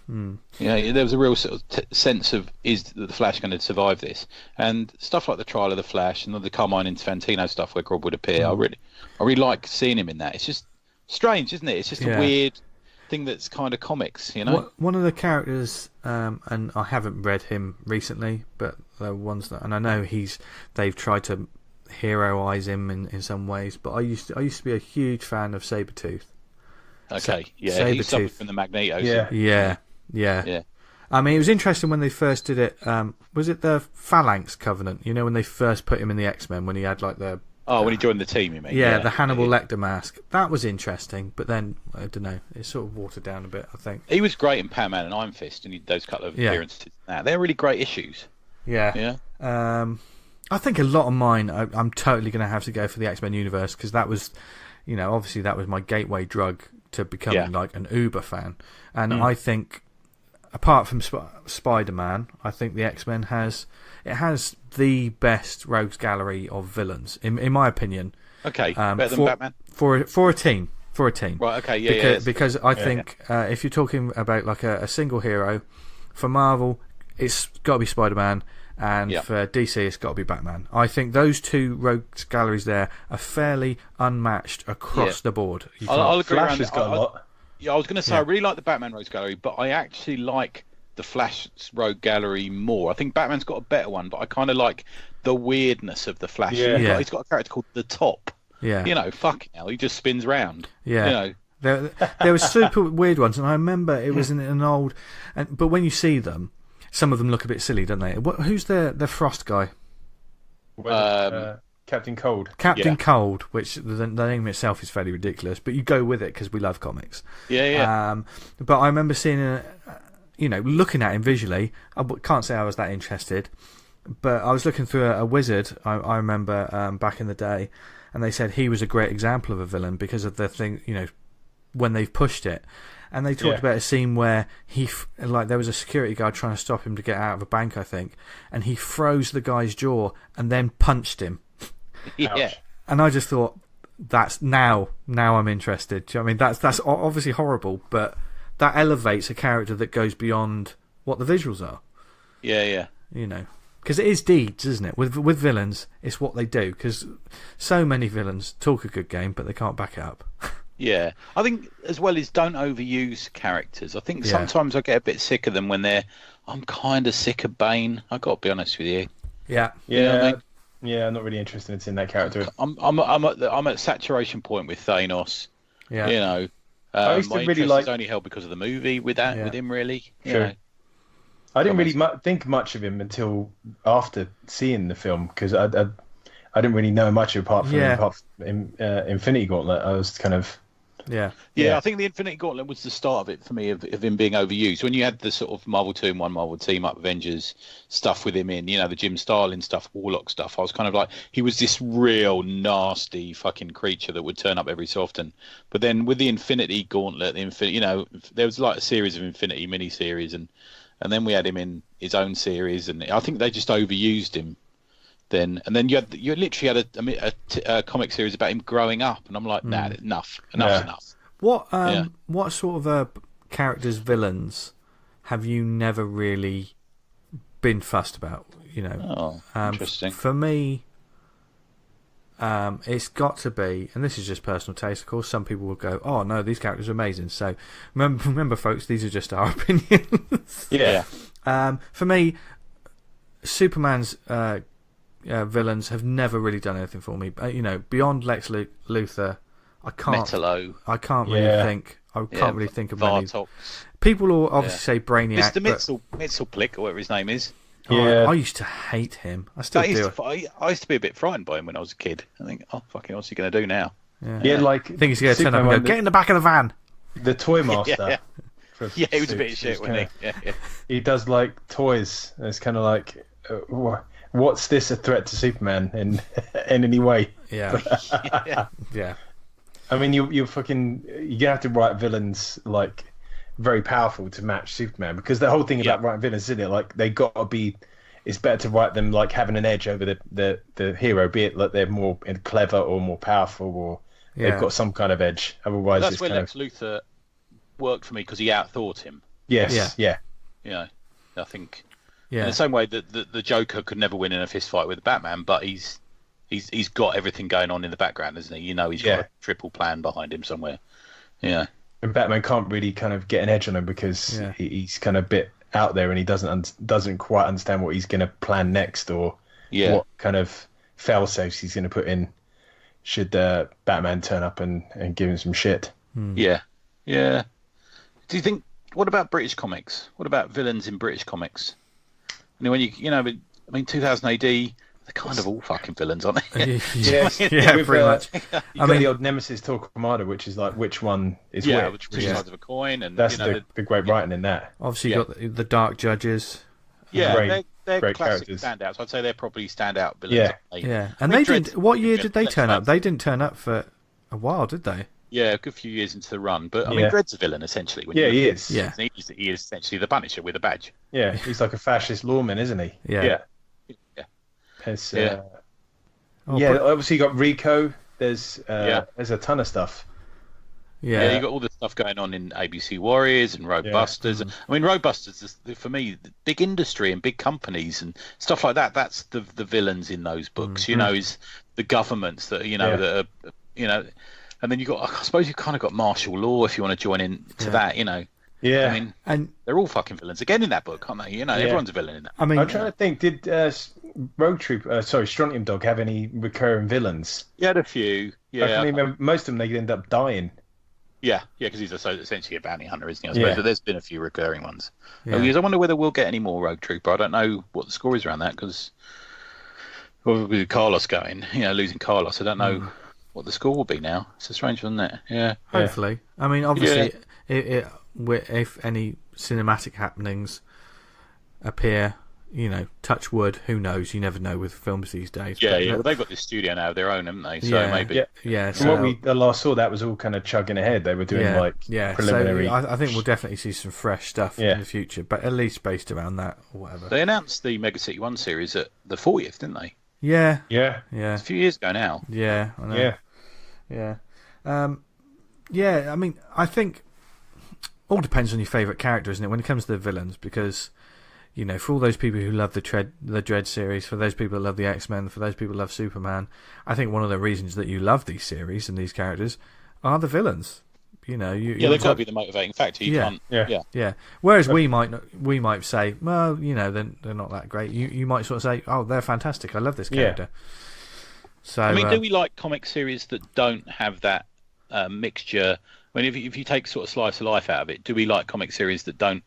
know, there was a real sort of sense of, is the Flash going to survive this? And stuff like the trial of the Flash and the Carmine Infantino stuff where Grodd would appear. I really like seeing him in that. It's just strange, isn't it? It's just a weird thing that's kind of comics, you know. One of the characters, and I haven't read him recently, but the ones that, and I know they've tried to heroize him in some ways, but I used to be a huge fan of Sabretooth. Okay, he Sabretooth. suffered from the Magneto. Yeah. I mean, it was interesting when they first did it. Was it the Phalanx Covenant? You know, when they first put him in the X-Men, when he had like the... Oh, when he joined the team, you mean? Yeah, the Hannibal Lecter mask. That was interesting, but then, I don't know, it sort of watered down a bit, I think. He was great in Power Man and Iron Fist, and those couple of appearances. They're really great issues. Yeah. I think a lot of mine, I'm totally going to have to go for the X-Men universe, because that was, you know, obviously that was my gateway drug to becoming like an uber fan. And I think, apart from Spider-Man, I think the X-Men has the best rogues gallery of villains, in my opinion. Okay, better than Batman? For a team. Right, okay, because I think if you're talking about like a single hero, for Marvel, it's got to be Spider-Man, and for DC, it's got to be Batman. I think those two rogues galleries there are fairly unmatched across the board. I'll agree. Flash has got a lot. Yeah, I was going to say I really like the Batman rogues gallery, but I actually like the Flash rogue gallery more. I think Batman's got a better one, but I kind of like the weirdness of the Flash. He's got a character called the Top. Yeah. You know, fucking hell, he just spins round. Yeah. You know. There were super weird ones, and I remember it was in an old... but when you see them, some of them look a bit silly, don't they? Who's the Frost guy? Captain Cold. Captain Cold, which the name itself is fairly ridiculous, but you go with it because we love comics. Yeah. But I remember seeing looking at him visually, I can't say I was that interested, but I was looking through a wizard, I remember back in the day, and they said he was a great example of a villain because of the thing, you know, when they've pushed it. And they talked about a scene where there was a security guard trying to stop him to get out of a bank, I think, and he froze the guy's jaw and then punched him. Yeah. And I just thought, that's now I'm interested. Do you know what I mean? That's obviously horrible, but that elevates a character that goes beyond what the visuals are. Yeah. You know, because it is deeds, isn't it? With villains, it's what they do. Because so many villains talk a good game, but they can't back it up. Yeah, I think as well as don't overuse characters. I think sometimes I get a bit sick of them when I'm kind of sick of Bane. I got to be honest with you. Yeah. You know what I mean? Yeah, I'm not really interested in seeing that character. I'm at saturation point with Thanos. Yeah. You know, I used to my really interest is only held because of the movie with him. Really. Sure. I didn't really think much of him until after seeing the film, because I didn't really know much apart from Infinity Gauntlet. I was kind of. Yeah. I think the Infinity Gauntlet was the start of it for me, of him being overused. When you had the sort of Marvel 2 in 1 Marvel Team Up Avengers stuff with him in, you know, the Jim Starlin stuff, Warlock stuff, I was kind of like, he was this real nasty fucking creature that would turn up every so often. But then with the Infinity Gauntlet, you know, there was like a series of Infinity mini-series, and then we had him in his own series, and I think they just overused him. Then you literally had a comic series about him growing up, and I'm like, nah, enough's enough. What sort of characters, villains, have you never really been fussed about? You know, interesting. For me, it's got to be, and this is just personal taste. Of course, some people will go, "Oh no, these characters are amazing." So remember, folks, these are just our opinions. Yeah. For me, Superman's. Villains have never really done anything for me. You know, beyond Lex Luthor, I can't. Metallo. I can't really think. I can't really think of many. Vartox. People will obviously say Brainiac. Mr. Mitzelplick, or whatever his name is. I used to hate him. I still do. I used to be a bit frightened by him when I was a kid. I think, oh fucking, what's he going to do now? I think he's going to turn up and go, get in the back of the van. The Toy Master. He was a bit of shit, wasn't he? Yeah. He does like toys. And it's kind of like. What's this a threat to Superman in any way? Yeah. Yeah. I mean, you have to write villains like very powerful to match Superman, because the whole thing about writing villains, isn't it? Like they got to be it's better to write them like having an edge over the hero, be it like they're more clever or more powerful, or they've got some kind of edge. Otherwise, that's it's where kind Lex Luthor worked for me, because he outthought him. Yes, yeah. You know, I think Yeah. in the same way that the Joker could never win in a fist fight with Batman, but he's got everything going on in the background, isn't he? You know, he's got a triple plan behind him somewhere. Yeah. And Batman can't really kind of get an edge on him because he's kind of a bit out there, and he doesn't quite understand what he's going to plan next, or what kind of fail-safes he's going to put in should Batman turn up and give him some shit. Yeah. Do you think? What about British comics? What about villains in British comics? I mean, when I mean, 2000 AD, they're kind of all fucking villains, aren't they? Pretty much. You got the old Nemesis Torquemada, which is like which one is which. Two sides of a coin, and that's the great writing in that. Obviously, you got the Dark Judges. Yeah, they're great classic characters. standouts. I'd say they're probably standout villains. Yeah. And they didn't. What year did they turn up? They didn't turn up for a while, did they? Yeah, a good few years into the run. But I mean, Dredd's a villain essentially. He is. Yeah, he is essentially the Punisher with a badge. Yeah, he's like a fascist lawman, isn't he? Yeah. Obviously you got Rico. There's a ton of stuff. Yeah, you got all this stuff going on in ABC Warriors and Road Busters. I mean, Road Busters is, for me, big industry and big companies and stuff like that. That's the villains in those books. You know, is the governments that that are, and then I suppose you've kind of got martial law if you want to join in to that. Yeah, I mean, and they're all fucking villains again in that book, aren't they? Everyone's a villain in that. I mean, I'm trying to think. Did Strontium Dog have any recurring villains? He had a few. Yeah, I can remember most of them. They end up dying. Yeah, because he's essentially a bounty hunter, isn't he? I suppose, but there's been a few recurring ones. I wonder whether we'll get any more Rogue Trooper. I don't know what the score is around that, because with Carlos going, losing Carlos, I don't know what the score will be now. It's a strange one, isn't it? Yeah. Hopefully. I mean, obviously, if any cinematic happenings appear, touch wood, who knows? You never know with films these days. Well, they've got this studio now of their own, haven't they? So maybe. Yeah. From what we last saw, that was all kind of chugging ahead. They were doing preliminary. So I think we'll definitely see some fresh stuff in the future, but at least based around that or whatever. They announced the Mega City 1 series at the 40th, didn't they? Yeah. It's a few years ago now. Yeah, I know. Yeah. I mean, I think all depends on your favourite character, isn't it? When it comes to the villains, because for all those people who love the Dredd series, for those people that love the X-Men, for those people who love Superman, I think one of the reasons that you love these series and these characters are the villains. They've got to be the motivating factor. You can't. Yeah. Whereas we might say, well, they're not that great. You might sort of say, oh, they're fantastic. I love this character. So I mean, do we like comic series that don't have that mixture? I mean, if you take sort of slice of life out of it, do we like comic series that don't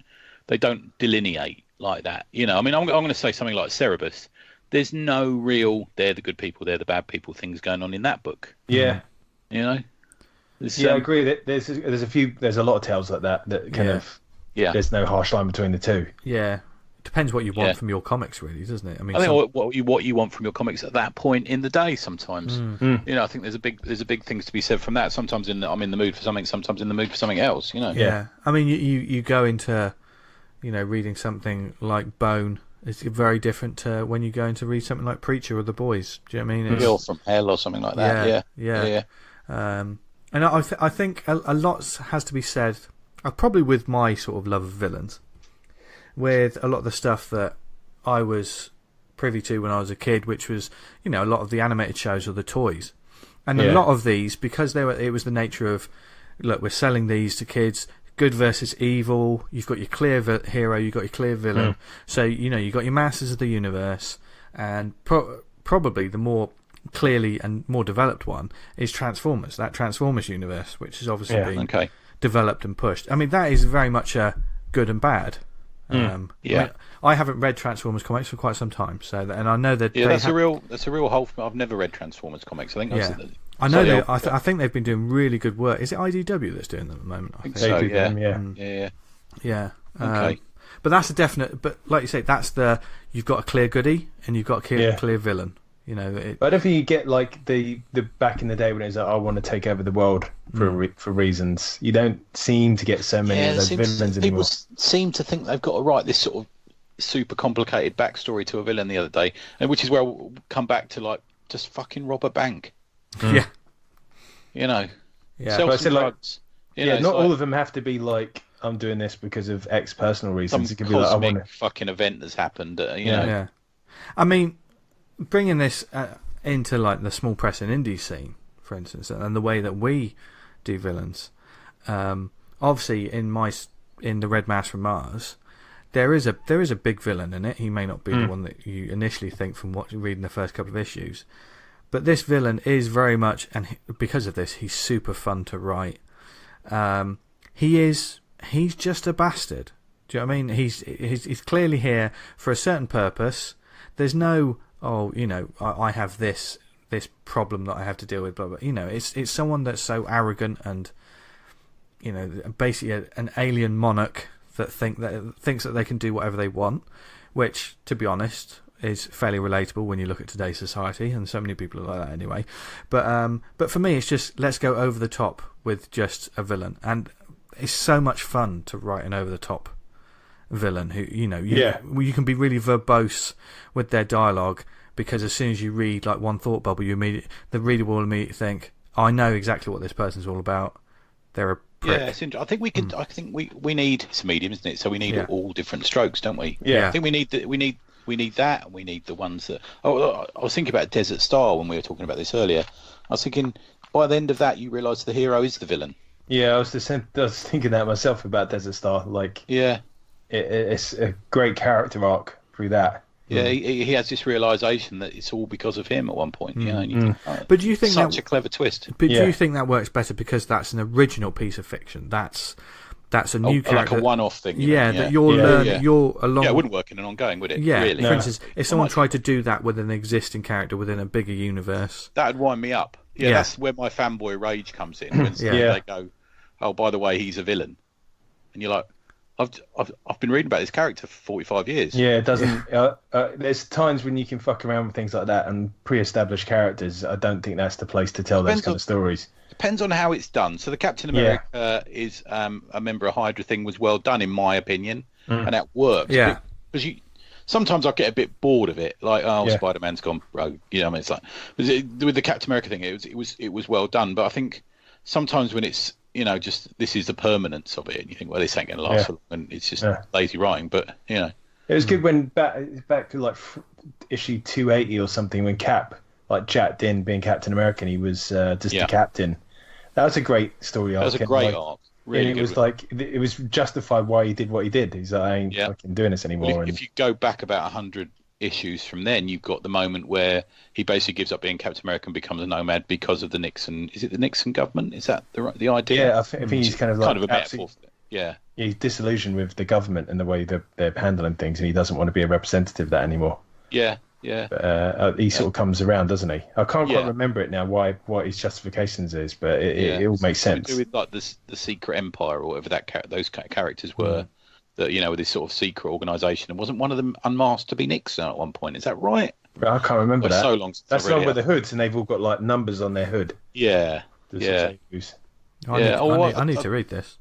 delineate like that? I mean, I'm going to say something like Cerebus. There's no real they're the good people, they're the bad people things going on in that book. Yeah. I agree that there's a lot of tales like that kind of there's no harsh line between the two. Yeah. It depends what you want from your comics, really, doesn't it? I mean, I think what you want from your comics at that point in the day. Sometimes, I think there's a big things to be said from that. Sometimes I'm in the mood for something. Sometimes in the mood for something else. Yeah. I mean, you go into, reading something like Bone. It's very different to when you go into read something like Preacher or The Boys. Do you know what I mean? Hill from Hell or something like that. Yeah. And I think a lot has to be said, probably with my sort of love of villains, with a lot of the stuff that I was privy to when I was a kid, which was, a lot of the animated shows or the toys. And a lot of these, because it was the nature of, look, we're selling these to kids, good versus evil, you've got your clear hero, you've got your clear villain. So, you've got your Masters of the Universe, and probably the more clearly and more developed one is Transformers, that Transformers universe, which has obviously been developed and pushed. I mean, that is very much a good and bad. I haven't read Transformers comics for quite some time, and I know that that's a real hole. I've never read Transformers comics. I think I know I think they've been doing really good work. Is it IDW that's doing them at the moment? I think so. Yeah. Okay. But that's a definite. But like you say, you've got a clear goodie and you've got a clear villain. But I don't think you get like the back in the day when it was like, I want to take over the world for reasons. You don't seem to get so many of those villains anymore. People seem to think they've got to write this sort of super complicated backstory to a villain the other day, and which is where I'll come back to, like, just fucking rob a bank. Yeah. You know. Yeah. Sell But I some said, like, drugs. You yeah, know, not like all of them have to be like, I'm doing this because of X personal reasons. some It could be like, I cosmic want to. fucking event that's happened. You know. Yeah. I mean, bringing this into like the small press and indie scene, for instance, and the way that we do villains. Obviously, in the Red Mask from Mars, there is a big villain in it. He may not be the one that you initially think from reading the first couple of issues, but this villain is very much, and because of this, he's super fun to write. He's just a bastard. Do you know what I mean? He's clearly here for a certain purpose. There's no, I have this problem that I have to deal with, blah blah. You know, it's someone that's so arrogant and, you know, basically an alien monarch that thinks that they can do whatever they want, which, to be honest, is fairly relatable when you look at today's society, and so many people are like that anyway. But for me, it's just, let's go over the top with just a villain, and it's so much fun to write an over the top villain who, you know, you can be really verbose with their dialogue, because as soon as you read like one thought bubble, the reader will immediately think, I know exactly what this person's all about. They're a prick. Yeah, it's interesting. I think we could. I think we need, it's a medium, isn't it? So we need all different strokes, don't we? Yeah. I think we need that, and we need the ones that. Oh, I was thinking about Desert Star when we were talking about this earlier. I was thinking, by the end of that, you realise the hero is the villain. Yeah, I was thinking that myself about Desert Star. Like, yeah, it's a great character arc through that. Yeah, he has this realisation that it's all because of him at one point. You know, and you think, but do you think such a clever twist? But do you think that works better because that's an original piece of fiction? That's a new character, like a one-off thing. That you're learning. You're along. Yeah, it wouldn't work in an ongoing, would it? Yeah. Really? For instance, if someone tried to do that with an existing character within a bigger universe, that'd wind me up. Yeah, that's where my fanboy rage comes in. When they go, "Oh, by the way, he's a villain," and you're like, I've been reading about this character for 45 years. Yeah, it doesn't. There's times when you can fuck around with things like that and pre-established characters. I don't think that's the place to tell those kind of stories. Depends on how it's done. So the Captain America is a member of Hydra thing was well done in my opinion, and that works. Yeah, because sometimes I get a bit bored of it. Like, Spider-Man's gone rogue. You know, I mean, it's like with the Captain America thing, it was well done. But I think sometimes when it's, you know, just this is the permanence of it, and you think, well, this ain't going to last for long, and it's just lazy writing. But you know, it was good when back to like issue 280 or something, when Cap like jacked in being Captain America, and he was just the captain. That was a great story arc. That was a great arc. Really, and it was like it was justified why he did what he did. He's like, I ain't fucking doing this anymore. Well, if you go back about 100 issues from then, you've got the moment where he basically gives up being Captain America and becomes a nomad because of the Nixon. Is it the Nixon government? Is that the idea? Yeah, I think he's kind of like a metaphor for it. Yeah, he's disillusioned with the government and the way they're handling things, and he doesn't want to be a representative of that anymore. Yeah. But, he sort of comes around, doesn't he? I can't quite remember it now. What his justifications is, but it all makes sense. To do with like the Secret Empire or whatever those characters were. That, you know, with this sort of secret organisation, and wasn't one of them unmasked to be Nixon at one point? Is that right? I can't remember that. So long since that's the one with the hoods, and they've all got like numbers on their hood. Yeah. I need to read this.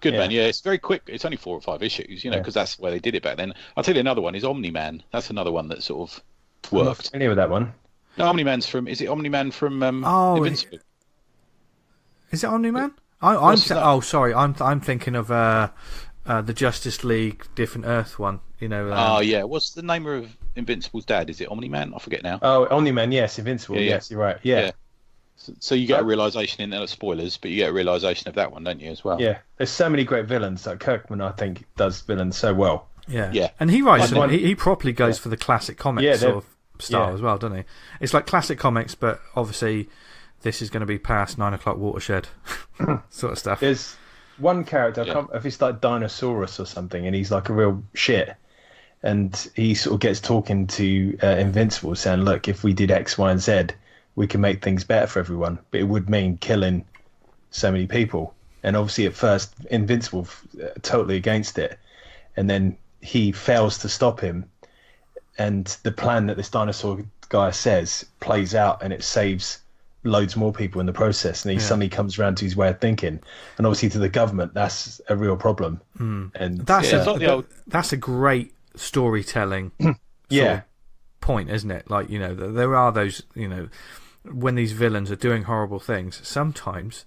Good man. Yeah, it's very quick. It's only 4 or 5 issues, you know, because that's the way they did it back then. I'll tell you another one is Omni-Man. That's another one that sort of worked. I'm not familiar with that one. No, Omni-Man's from. Is it Omni-Man from Invincible? Is it Omni-Man? Sorry. I'm thinking of the Justice League Different Earth one. You know. What's the name of Invincible's dad? Is it Omni-Man? I forget now. Oh, Omni-Man. Yes, Invincible. Yes, you're right. Yeah. So you get a realisation in there, spoilers, but you get a realisation of that one, don't you, as well? Yeah. There's so many great villains. Like Kirkman, I think, does villains so well. Yeah. And he writes them. He properly goes for the classic comics sort of style as well, doesn't he? It's like classic comics, but obviously this is going to be past 9 o'clock watershed sort of stuff. There's one character, if it's like Dinosaurus or something, and he's like a real shit, and he sort of gets talking to Invincible, saying, look, if we did X, Y, and Z, we can make things better for everyone, but it would mean killing so many people. And obviously at first, Invincible totally against it, and then he fails to stop him, and the plan that this dinosaur guy says plays out, and it saves loads more people in the process, and he suddenly comes around to his way of thinking, and obviously to the government that's a real problem. And that's a great storytelling yeah. sort of point, isn't it? Like, there are those, when these villains are doing horrible things, sometimes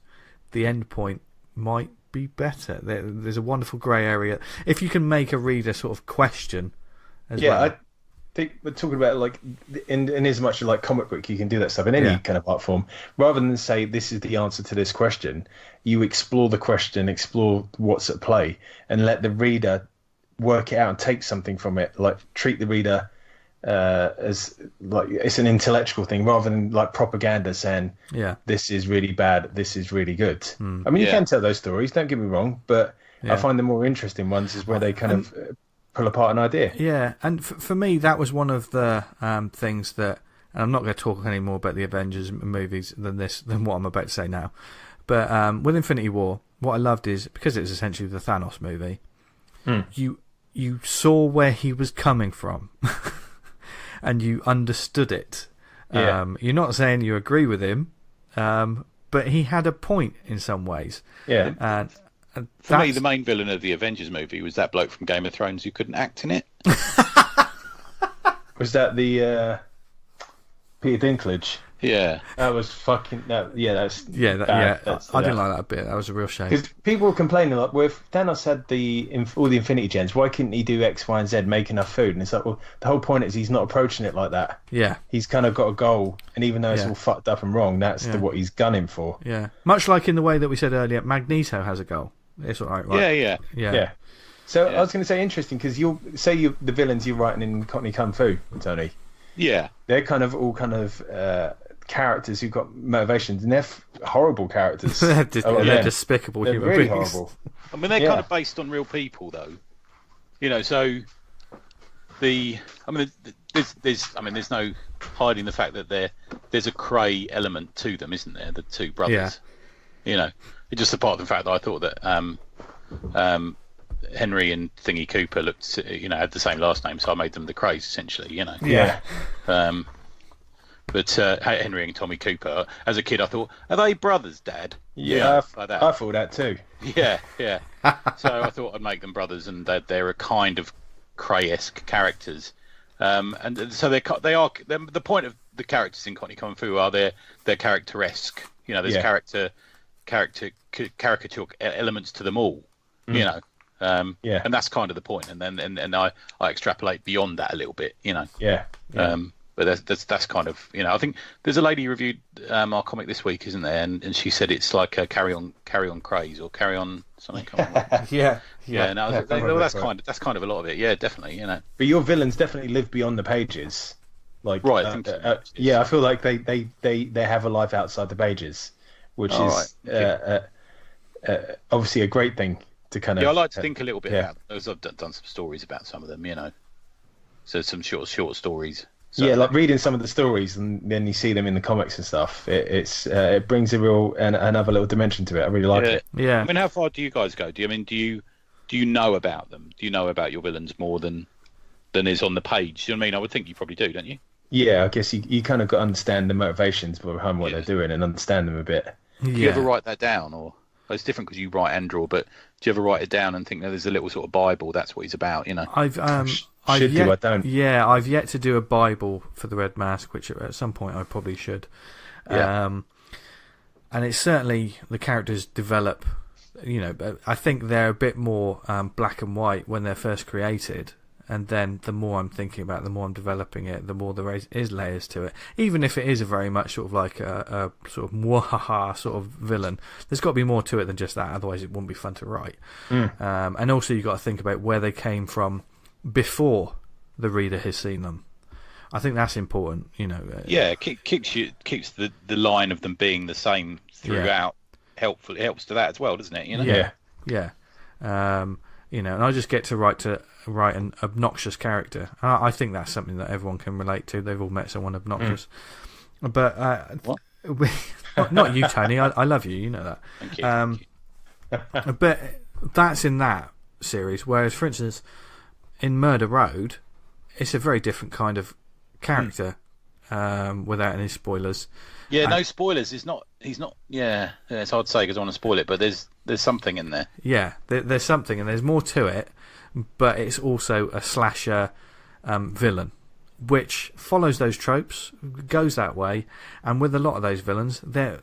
the end point might be better. There's a wonderful grey area. If you can make a reader sort of question as well. I think we're talking about, like, in as much as, like, comic book, you can do that stuff in any kind of art form. Rather than say, this is the answer to this question, you explore the question, explore what's at play, and let the reader work it out and take something from it. Like, treat the reader as, like, it's an intellectual thing, rather than, like, propaganda saying, this is really bad, this is really good. I mean, you can tell those stories, don't get me wrong, but I find the more interesting ones is where they kind of pull apart an idea. Yeah, and for me, that was one of the things that, and I'm not going to talk any more about the Avengers movies than what I'm about to say now, but with Infinity War, what I loved is, because it was essentially the Thanos movie, you saw where he was coming from, and you understood it. You're not saying you agree with him, but he had a point in some ways. Yeah. And for me, the main villain of the Avengers movie was that bloke from Game of Thrones who couldn't act in it. Was that the Peter Dinklage? Yeah. That was fucking... That's bad. I didn't like that bit. That was a real shame. Because people were complaining, like, well, if Thanos had all the Infinity Gems, why couldn't he do X, Y, and Z, make enough food? And it's like, well, the whole point is he's not approaching it like that. Yeah. He's kind of got a goal, and even though it's all fucked up and wrong, that's what he's gunning for. Yeah. Much like in the way that we said earlier, Magneto has a goal. It's all right? Yeah. So I was going to say, interesting, because the villains you're writing in Cockney Kung Fu, Tony. Yeah. They're kind of all kind of characters who've got motivations, and they're horrible characters. They're despicable they're human really beings. Horrible. I mean, they're kind of based on real people, though. So there's no hiding the fact that there's a Cray element to them, isn't there? The two brothers. Yeah. It's just apart from the fact that I thought that Henry and Thingy Cooper looked, had the same last name, so I made them the Crays, essentially. Yeah. But Henry and Tommy Cooper, as a kid, I thought, are they brothers, Dad? Yeah, like that. I thought that too. Yeah. So I thought I'd make them brothers, and they're a kind of Cray-esque characters. And so they are. The point of the characters in Cockney Kung Fu are they're characteresque. There's caricature elements to them all. And that's kind of the point. And then I extrapolate beyond that a little bit. But that's kind of, I think there's a lady who reviewed our comic this week, isn't there? And she said it's like a carry on craze or carry on something. Yeah. No, that's kind of a lot of it. Yeah, definitely. But your villains definitely live beyond the pages. Like, right. I think so. I feel like they have a life outside the pages, which is obviously a great thing to kind of. Yeah, I like to think a little bit about those. I've done some stories about some of them. So some short stories. So, like reading some of the stories, and then you see them in the comics and stuff. It brings a real another little dimension to it. I really like it. Yeah. I mean, how far do you guys go? Do you know about them? Do you know about your villains more than is on the page? Do you know what I mean? I would think you probably do, don't you? Yeah, I guess you kind of got to understand the motivations behind what they're doing and understand them a bit. Do you ever write that down, or it's different because you write and draw? But do you ever write it down and think there's a little sort of Bible? That's what he's about, I don't. Yeah, I've yet to do a Bible for the Red Mask, which at some point I probably should. Yeah. And it's certainly the characters develop. I think they're a bit more black and white when they're first created, and then the more I'm thinking about it, the more I'm developing it, the more there is layers to it. Even if it is a very much sort of like a sort of mwahaha sort of villain, there's got to be more to it than just that. Otherwise, it wouldn't be fun to write. And also, you've got to think about where they came from before the reader has seen them. I think that's important, keeps the line of them being the same throughout. Helpful, it helps to that as well, doesn't it? Yeah. And I just get to write an obnoxious character. I think that's something that everyone can relate to. They've all met someone obnoxious. But not you, Tony. I love you. You know that. Thank you. But that's in that series. Whereas, for instance, in Murder Road, it's a very different kind of character, without any spoilers. Yeah, no spoilers. He's not. Yeah, it's hard to say because I don't want to spoil it. But there's something in there. Yeah, there's something, and there's more to it. but it's also a slasher villain, which follows those tropes, goes that way, and with a lot of those villains, they're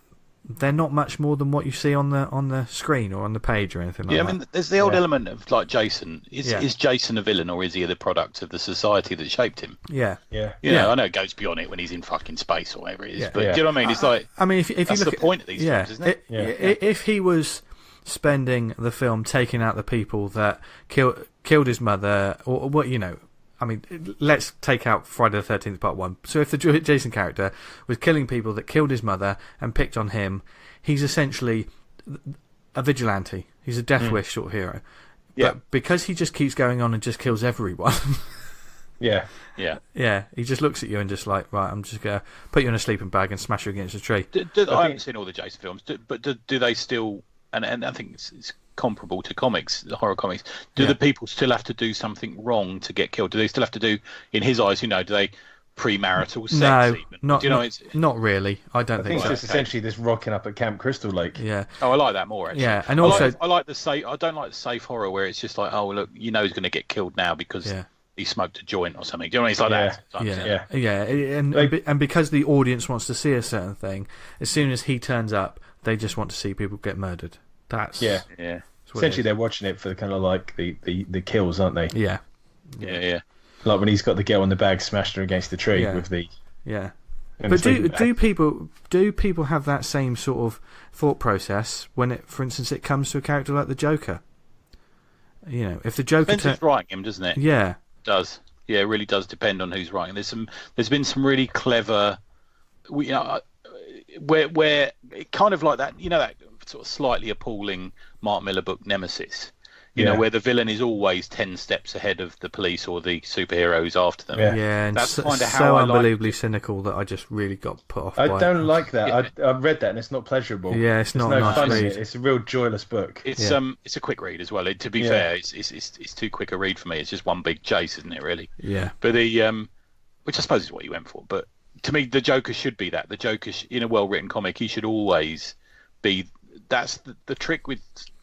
not much more than what you see on the screen or on the page or anything like that. Yeah, I mean, there's the old element of like Jason. Is Jason a villain, or is he the product of the society that shaped him? Yeah. Yeah. You know, I know it goes beyond it when he's in fucking space or whatever it is, but do you know what I mean? It's like, I mean, if you that's look the point of these films, isn't it? If he was spending the film taking out the people that killed his mother, or what, you know, I mean, let's take out Friday the 13th Part 1. So if the Jason character was killing people that killed his mother and picked on him, he's essentially a vigilante. He's a death wish sort of hero. Yeah. But because he just keeps going on and just kills everyone... Yeah. He just looks at you and just like, right, I'm just going to put you in a sleeping bag and smash you against a tree. I haven't seen all the Jason films, but do they still... And I think it's comparable to comics, the horror comics. Do the people still have to do something wrong to get killed? Do they still have to do, in his eyes, you know, do they premarital sex? No, even? Not really. I don't think so. It's just essentially this rocking up at Camp Crystal Lake. Yeah. Oh, I like that more, actually. Yeah, and also... I like the safe... I don't like the safe horror where it's just like, oh, look, you know he's going to get killed now because he smoked a joint or something. Do you know what I mean? It's like that. And because the audience wants to see a certain thing, as soon as he turns up, they just want to see people get murdered. That's Essentially, they're watching it for kind of like the kills, aren't they? Yeah. Like when he's got the girl in the bag, smashed her against the tree with the. Yeah. But do people have that same sort of thought process when for instance, it comes to a character like the Joker? You know, if the Joker depends who's writing him, doesn't it? Yeah. It does. Yeah, it really does depend on who's writing. There's been some really clever, where it kind of like that, you know, that sort of slightly appalling Mark Millar book Nemesis, you know, where the villain is always 10 steps ahead of the police or the superheroes after them. Yeah, and that's kind of how so I unbelievably cynical that I just really got put off by it. I don't like that. I've read that and it's not pleasurable. Yeah, it's not no a nice fun read. It's a real joyless book. It's a quick read as well. To be fair, it's too quick a read for me. It's just one big chase, isn't it, really? Yeah. But which I suppose is what you went for. But to me, the Joker should be that. The Joker, in a well-written comic, he should always be... That's the trick with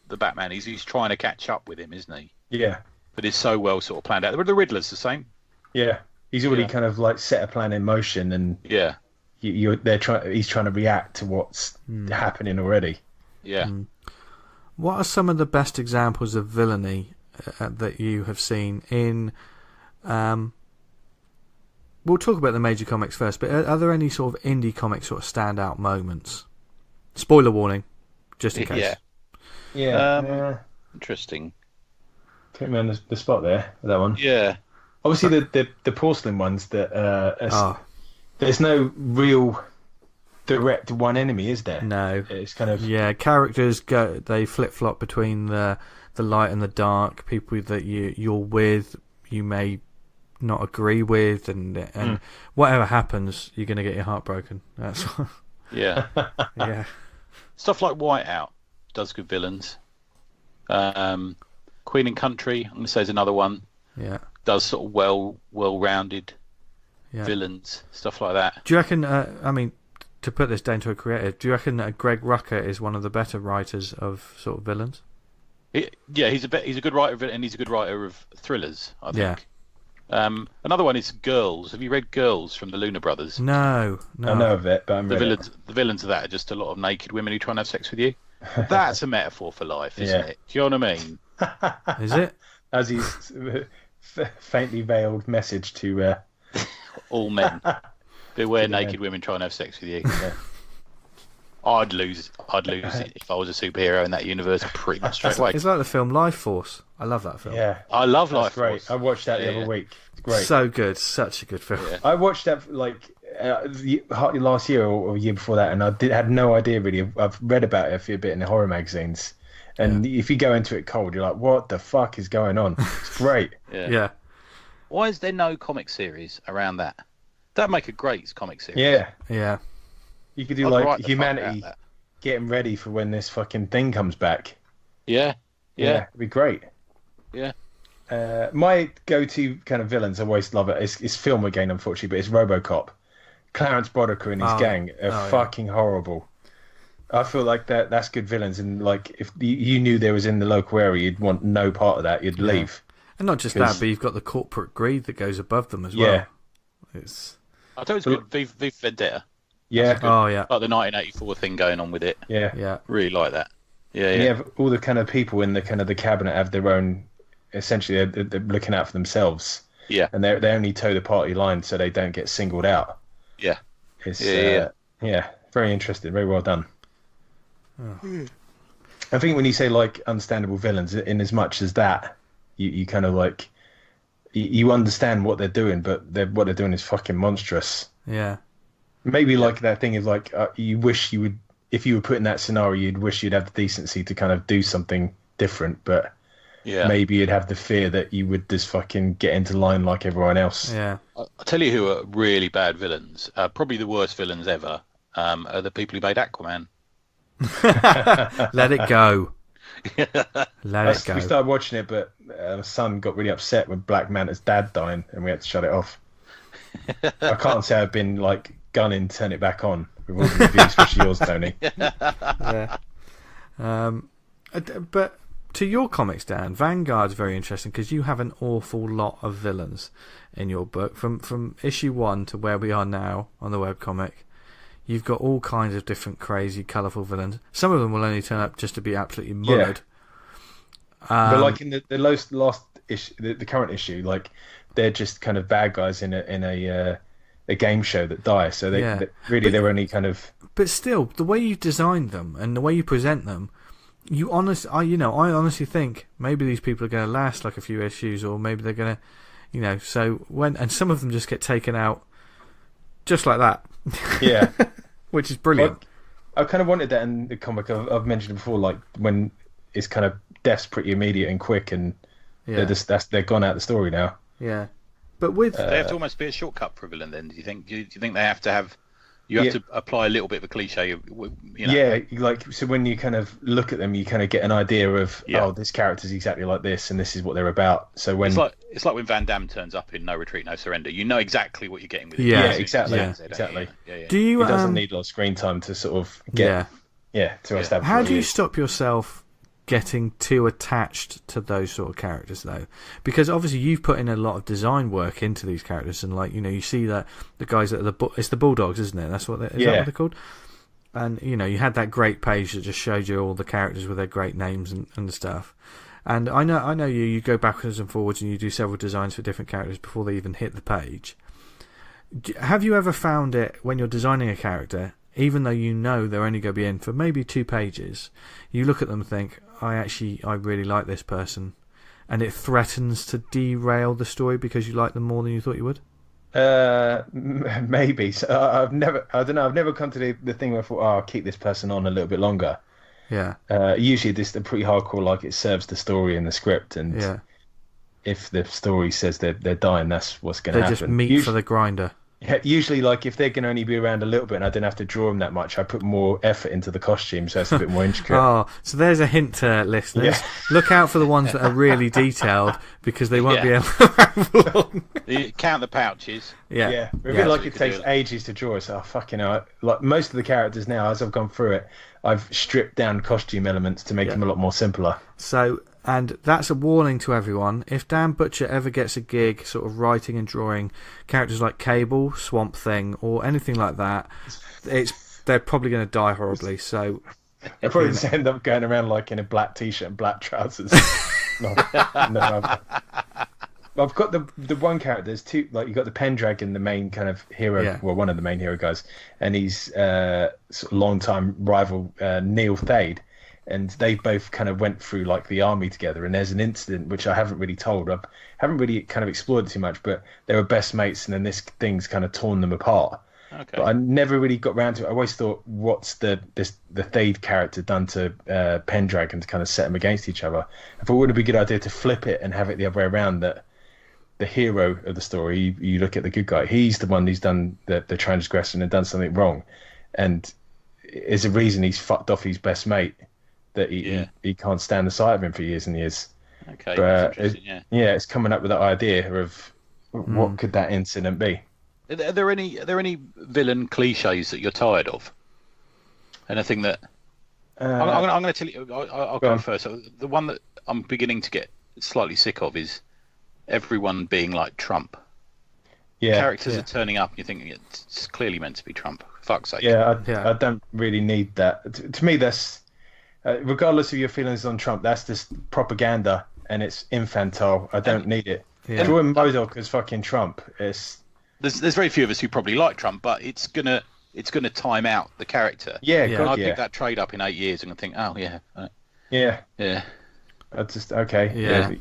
the Batman. He's trying to catch up with him, isn't he? Yeah. But it's so well sort of planned out. But the Riddler's the same. Yeah. He's already kind of like set a plan in motion, and he's trying to react to what's happening already. Yeah. What are some of the best examples of villainy that you have seen in? We'll talk about the major comics first, but are there any sort of indie comic sort of standout moments? Spoiler warning, just in case. Yeah. Interesting. Put me on the spot there, that one. Yeah. Obviously, the porcelain ones that there's no real direct one enemy, is there? No. It's kind of characters they flip flop between the light and the dark. People that you're with, you may not agree with, and whatever happens, you're going to get your heart broken. That's yeah. Stuff like Whiteout does good villains. Queen and Country, I'm going to say, is another one. Yeah. Does sort of well-rounded villains, stuff like that. Do you reckon? I mean, to put this down to a creative, do you reckon that Greg Rucka is one of the better writers of sort of villains? He's a good writer of it, and he's a good writer of thrillers, I think. Another one is Girls. Have you read Girls from the Luna Brothers? No. I know of it, but the villains of that are just a lot of naked women who try and have sex with you. That's a metaphor for life, isn't it? Do you know what I mean? Is it? As his faintly veiled message to all men: beware naked women trying to have sex with you. Yeah. I'd lose it if I was a superhero in that universe pretty much straight away. It's like the film Life Force. I love that film. Yeah, I love Life Force. Great. I watched that the other week. It's great. So good. Such a good film. Yeah. I watched that hardly last year or a year before that, and I had no idea really. I've read about it a fair bit in the horror magazines, and if you go into it cold, you're like, "What the fuck is going on?" It's great. Yeah. Why is there no comic series around that? That'd make a great comic series. Yeah. You could do like humanity getting ready for when this fucking thing comes back. Yeah. It'd be great. Yeah. My go-to kind of villains, I always love it. It's film again, unfortunately, but it's RoboCop. Clarence Boddicker and his gang are fucking horrible. I feel like that's good villains, and like if you knew there was in the local area, you'd want no part of that. You'd leave. And not just that, but you've got the corporate greed that goes above them as well. It's. I thought it was good. V Vendetta. Yeah. Oh yeah. Like the 1984 thing going on with it. Yeah. Really like that. Yeah. And you have all the kind of people in the kind of the cabinet have their own. Essentially, they're looking out for themselves. Yeah. And they only toe the party line so they don't get singled out. Yeah. It's very interesting. Very well done. Oh. I think when you say like understandable villains, in as much as that, you kind of like you understand what they're doing, but what they're doing is fucking monstrous. Yeah. Maybe like that thing is like you wish you would, if you were put in that scenario, you'd wish you'd have the decency to kind of do something different, but maybe you'd have the fear that you would just fucking get into line like everyone else. Yeah. I'll tell you who are really bad villains. Probably the worst villains ever are the people who made Aquaman. Let it go. Let it go. We started watching it, but my son got really upset when Black Manta's dad died, and we had to shut it off. I can't say I've been like gunning turn it back on with all the reviews, especially yours, Tony. Yeah. But to your comics, Dan, Vanguard's very interesting because you have an awful lot of villains in your book. From issue 1 to where we are now on the webcomic, you've got all kinds of different crazy, colourful villains. Some of them will only turn up just to be absolutely mullered. But like in the last issue, the current issue, like they're just kind of bad guys in a game show that die. So they're only kind of. But still, the way you designed them and the way you present them, I honestly think maybe these people are going to last like a few issues, or maybe they're going to, So and some of them just get taken out just like that. Yeah. Which is brilliant. I kind of wanted that in the comic. I've mentioned it before, like when it's kind of death's pretty immediate and quick, and they're gone out the story now. Yeah, but with they have to almost be a shortcut for a villain. Then do you think? Do you think they have to have? You have to apply a little bit of a cliche. Yeah, like so when you kind of look at them, you kind of get an idea of this character's exactly like this, and this is what they're about. So when it's like when Van Damme turns up in No Retreat, No Surrender, you know exactly what you're getting with it. Yeah, exactly. Exactly. Yeah. Do you? It doesn't need a lot of screen time to sort of get. To establish. How do you stop yourself getting too attached to those sort of characters, though? Because obviously you've put in a lot of design work into these characters, and you see that the guys that are it's the Bulldogs, isn't it? That's what that what they're called. And you had that great page that just showed you all the characters with their great names and stuff. And I know you go backwards and forwards, and you do several designs for different characters before they even hit the page. Have you ever found it when you're designing a character, even though they're only going to be in for maybe 2 pages, you look at them and think, I really like this person, and it threatens to derail the story because you like them more than you thought you would? Maybe. So I've never come to the thing where I thought, I'll keep this person on a little bit longer. Yeah. Usually they're pretty hardcore, like it serves the story and the script, and if the story says they're dying, that's what's going to happen. They're just meat for the grinder. Yeah, usually, like if they're going to only be around a little bit and I don't have to draw them that much, I put more effort into the costume, so it's a bit more intricate. Oh, so there's a hint to listeners. Yeah. Look out for the ones that are really detailed, because they won't be able to ramble on. You count the pouches. Yeah. I feel like it takes ages to draw. So fucking hell. Like most of the characters now, as I've gone through it, I've stripped down costume elements to make them a lot more simpler. So. And that's a warning to everyone. If Dan Butcher ever gets a gig sort of writing and drawing characters like Cable, Swamp Thing, or anything like that, they're probably going to die horribly. So they'll probably just end up going around like in a black t-shirt and black trousers. No. I've got the one character. There's two. Like you got the Pendragon, the main kind of hero, well, one of the main hero guys, and he's sort of long-time rival Neil Thade. And they both kind of went through like the army together, and there's an incident which I haven't really told. I haven't really kind of explored it too much, but they were best mates, and then this thing's kind of torn them apart. Okay. But I never really got round to it. I always thought, what's the Thade character done to Pendragon to kind of set them against each other? I thought it would be a good idea to flip it and have it the other way around, that the hero of the story, you look at the good guy, he's the one who's done the transgression and done something wrong, and is a reason he's fucked off his best mate, that he can't stand the sight of him for years and years. Okay, but it's coming up with that idea of what could that incident be. Are there any villain cliches that you're tired of? Anything that I'm going to tell you. I'll go first. So the one that I'm beginning to get slightly sick of is everyone being like Trump. Yeah, characters are turning up. You're thinking it's clearly meant to be Trump. Fuck's sake. I don't really need that. To me, that's regardless of your feelings on Trump, that's just propaganda and it's infantile. I don't need it. Yeah. Drawing Modok as fucking Trump. There's very few of us who probably like Trump, but it's gonna time out the character. Yeah, I pick that trade up in 8 years and think, oh yeah, yeah. I just okay. Yeah.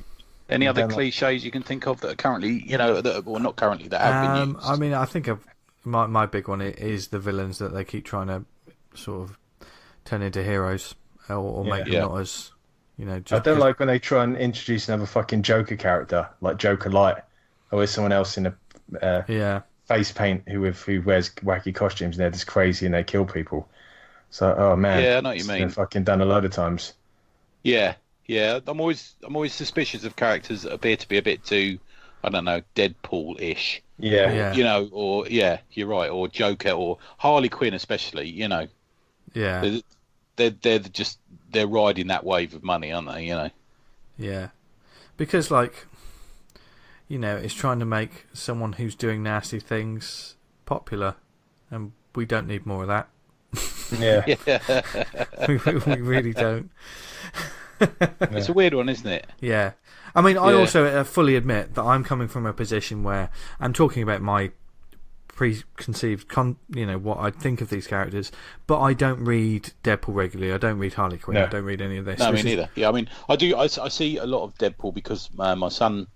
Any other cliches you can think of that are currently, not currently, that have been used? I mean, I think my big one is the villains that they keep trying to sort of turn into heroes or make them not as, just I don't like when they try and introduce another fucking Joker character, like Joker Light, or is someone else in a face paint who wears wacky costumes and they're just crazy and they kill people. So, oh man. Yeah, I know what you mean. Been fucking done a load of times. Yeah. Yeah, I'm always suspicious of characters that appear to be a bit too, I don't know, Deadpool-ish. Yeah. You're right, or Joker, or Harley Quinn especially. Yeah. They're riding that wave of money, aren't they? Yeah, because it's trying to make someone who's doing nasty things popular, and we don't need more of that. Yeah. we really don't. It's a weird one, isn't it? Yeah. I mean, I also fully admit that I'm coming from a position where I'm talking about my preconceived, what I think of these characters, but I don't read Deadpool regularly. I don't read Harley Quinn. I don't read any of this. No, me neither. Yeah, I mean, I do. I see a lot of Deadpool because my son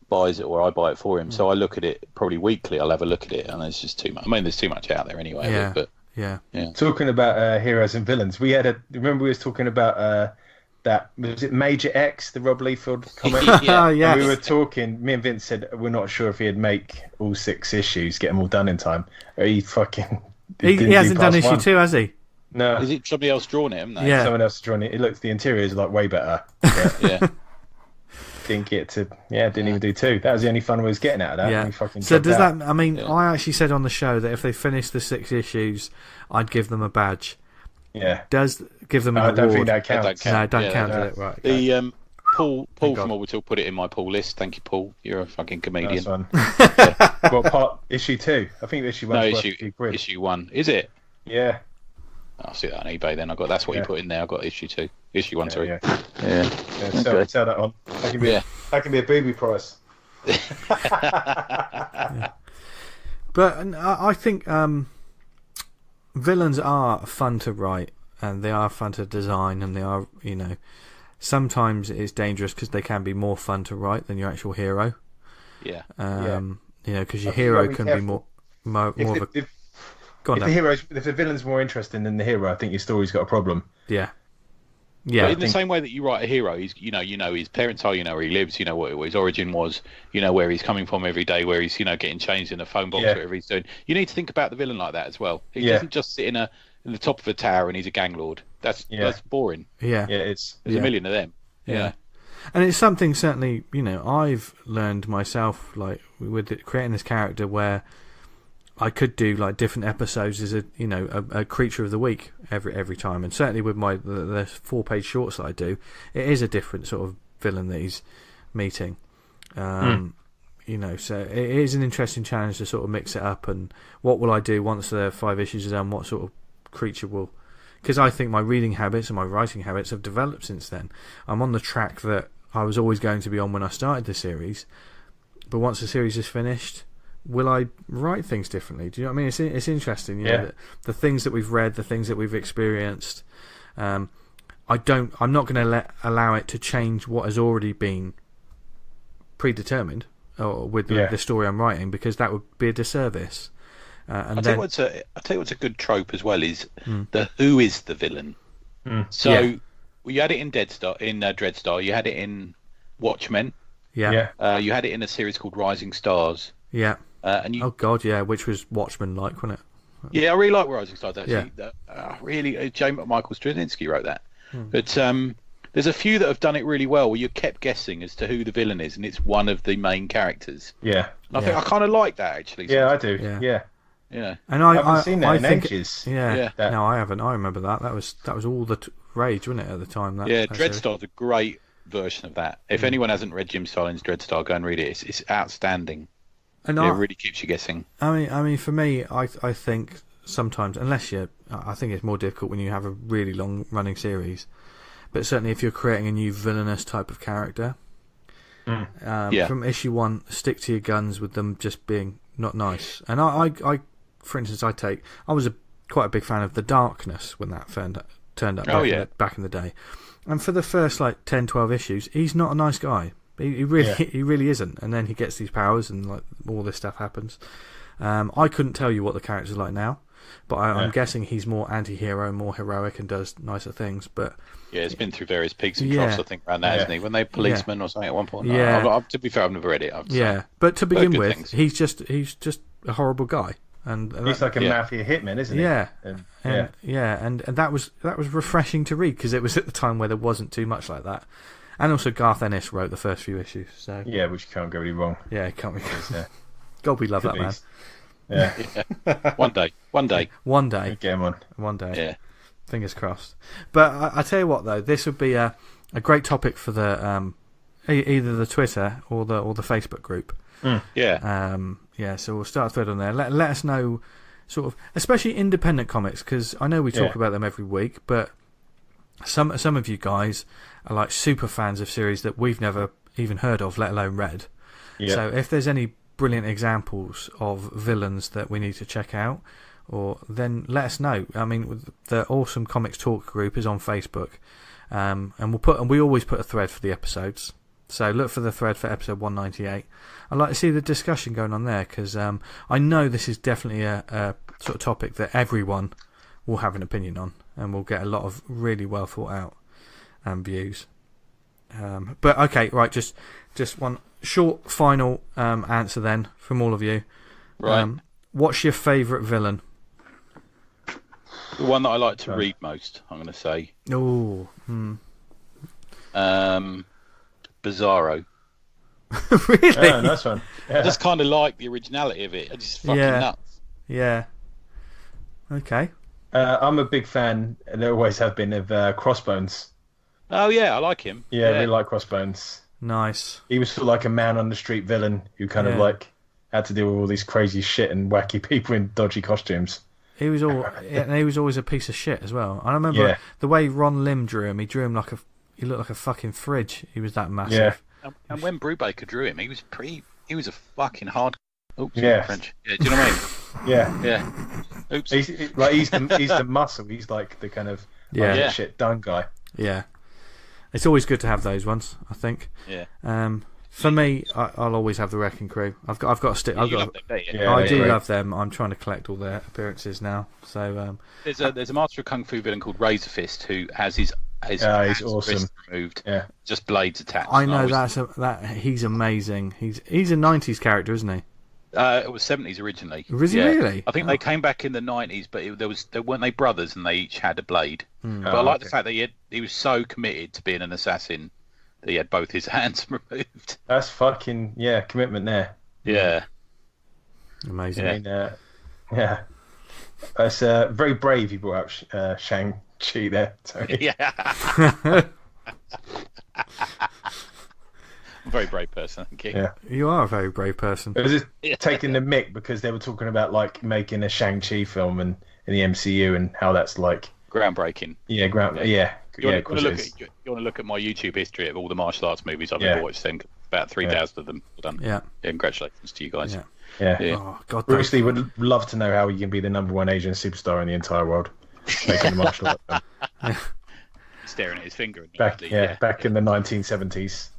buys it or I buy it for him, so I look at it probably weekly. I'll have a look at it, and it's just too much. I mean, there's too much out there anyway. Yeah. But yeah. Talking about heroes and villains, remember we was talking about that, was it Major X, the Rob Liefeld comic? Yes. We were talking, me and Vince said we're not sure if he'd make all 6 issues, get them all done in time. He fucking... He hasn't done issue 2, has he? No. Is it somebody else drawn it, haven't they? Yeah. Someone else has drawn it. It looks, the interior is like way better. Yeah. Didn't even do 2. That was the only fun we was getting out of that. Yeah. So does that, I mean, I actually said on the show that if they finished the 6 issues, I'd give them a badge. Yeah. Does give them an I award. don't think that counts. No, don't count it. Right. Okay. The Paul from Orbital put it in my Paul list. Thank you, Paul. You're a fucking comedian. Nice one. What part? Issue 2? I think issue 1. No, issue 1. Is it? Yeah. I'll see that on eBay then. That's what you put in there. I got issue 2. Issue 1, sorry. Yeah. Sell that on. That can be a booby price. But I think villains are fun to write and they are fun to design, and they are, sometimes it's dangerous because they can be more fun to write than your actual hero. Yeah. Because your hero can be more of a... If the villain's more interesting than the hero, I think your story's got a problem. Yeah. Yeah. But in the same way that you write a hero, he's his parents are, where he lives, what his origin was, where he's coming from every day, where he's getting changed in a phone box, whatever he's doing. You need to think about the villain like that as well. He doesn't just sit in the top of a tower and he's a gang lord. That's boring. Yeah. There's a million of them. Yeah. And it's something certainly, I've learned myself, like with creating this character, where I could do like different episodes as a creature of the week every time, and certainly with the 4-page shorts that I do, it is a different sort of villain that he's meeting. So it is an interesting challenge to sort of mix it up. And what will I do once the 5 issues are done? What sort of creature will? Because I think my reading habits and my writing habits have developed since then. I'm on the track that I was always going to be on when I started the series, but once the series is finished, will I write things differently? Do you know what I mean? It's interesting, the things that we've read, the things that we've experienced. I'm not going to allow it to change what has already been predetermined with the story I'm writing, because that would be a disservice. I'll tell you what's a good trope as well is the who is the villain. So you had it in Dreadstar, you had it in Watchmen. Yeah. You had it in a series called Rising Stars. Yeah. Which was Watchmen-like, wasn't it? Yeah, I really like Rising Stars, actually. Yeah. J. Michael Straczynski wrote that. But there's a few that have done it really well, where you kept guessing as to who the villain is, and it's one of the main characters. Yeah. And I think I kind of like that, actually. Yeah, I do. Yeah. And I haven't seen that in ages. Yeah. No, I haven't. I remember that. That was all the rage, wasn't it, at the time? Dreadstar's a great version of that. If anyone hasn't read Jim Starlin's Dreadstar, go and read it. It's outstanding. And it really keeps you guessing. I mean, for me, I think sometimes, I think it's more difficult when you have a really long running series. But certainly, if you're creating a new villainous type of character, from issue 1, stick to your guns with them just being not nice. And I for instance, I was quite a big fan of the Darkness when that turned up back in the day. And for the first 10, 12 issues, he's not a nice guy. He really isn't. And then he gets these powers, and all this stuff happens. I couldn't tell you what the character's like now, but I'm guessing he's more anti-hero, more heroic, and does nicer things. But it's been through various peaks and troughs, I think, around that, hasn't he? When they policemen or something at one point. No, to be fair, I've never read it. But to begin with, he's just a horrible guy. And he's like a mafia hitman, isn't he? And that was refreshing to read, because it was at the time where there wasn't too much like that. And also Garth Ennis wrote the first few issues, so which can't go really wrong. Yeah, can't be. God, we love that man. Yeah. One day. Get him on. One day. Yeah. Fingers crossed. But I tell you what, though, this would be a great topic for the either the Twitter or the Facebook group. So we'll start a thread on there. Let us know, sort of, especially independent comics, because I know we talk about them every week, but some of you guys are like super fans of series that we've never even heard of, let alone read. So if there's any brilliant examples of villains that we need to check out, then let us know. I mean, the Awesome Comics Talk group is on Facebook, and we always put a thread for the episodes. So look for the thread for episode 198. I'd like to see the discussion going on there, because I know this is definitely a sort of topic that everyone will have an opinion on, and we'll get a lot of really well thought out views. But okay, right, just one short final answer then from all of you. Right. What's your favourite villain? The one that I like to read most, I'm going to say. Oh. Bizarro. Really? Oh, nice one. I just kind of like the originality of it. It's just fucking nuts. Yeah. Okay. I'm a big fan, and there always have been, of Crossbones. Oh yeah, I like him. Yeah, I really like Crossbones. Nice. He was sort of like a man on the street villain who kind of had to deal with all these crazy shit and wacky people in dodgy costumes. He was always a piece of shit as well. I remember the way Ron Lim drew him. He drew him he looked like a fucking fridge. He was that massive. Yeah. And when Brubaker drew him, he was a fucking hard. Oops, French. Yeah, do you know what I mean? Yeah. Oops. He's the muscle. He's like the kind of shit done guy. Yeah. It's always good to have those ones, I think. Yeah. For me, I'll always have the Wrecking Crew. I've got to stick. I do love them. I'm trying to collect all their appearances now. So there's a master of kung fu villain called Razor Fist who has his he's awesome. Removed. Yeah. Just blades attached. I know he's amazing. He's a 90s character, isn't he? It was 70s originally. Was he really? I think they came back in the 90s, but they weren't they brothers, and they each had a blade. But I like the fact that he was so committed to being an assassin that he had both his hands removed. That's fucking commitment there. Yeah. Amazing. I mean, that's very brave. You brought up Shang-Chi there. Sorry. Yeah. I'm a very brave person, thank you. Yeah. You are a very brave person. It was just taking the mick because they were talking about making a Shang-Chi film in the MCU and how that's groundbreaking. Yeah, You want to look at my YouTube history of all the martial arts movies I've ever watched? Then about 3,000 of them done. Yeah. Congratulations to you guys. Yeah. Oh, God, Bruce Lee would love to know how he can be the #1 Asian superstar in the entire world. Making a martial art film. Staring at his finger. Back in the 1970s.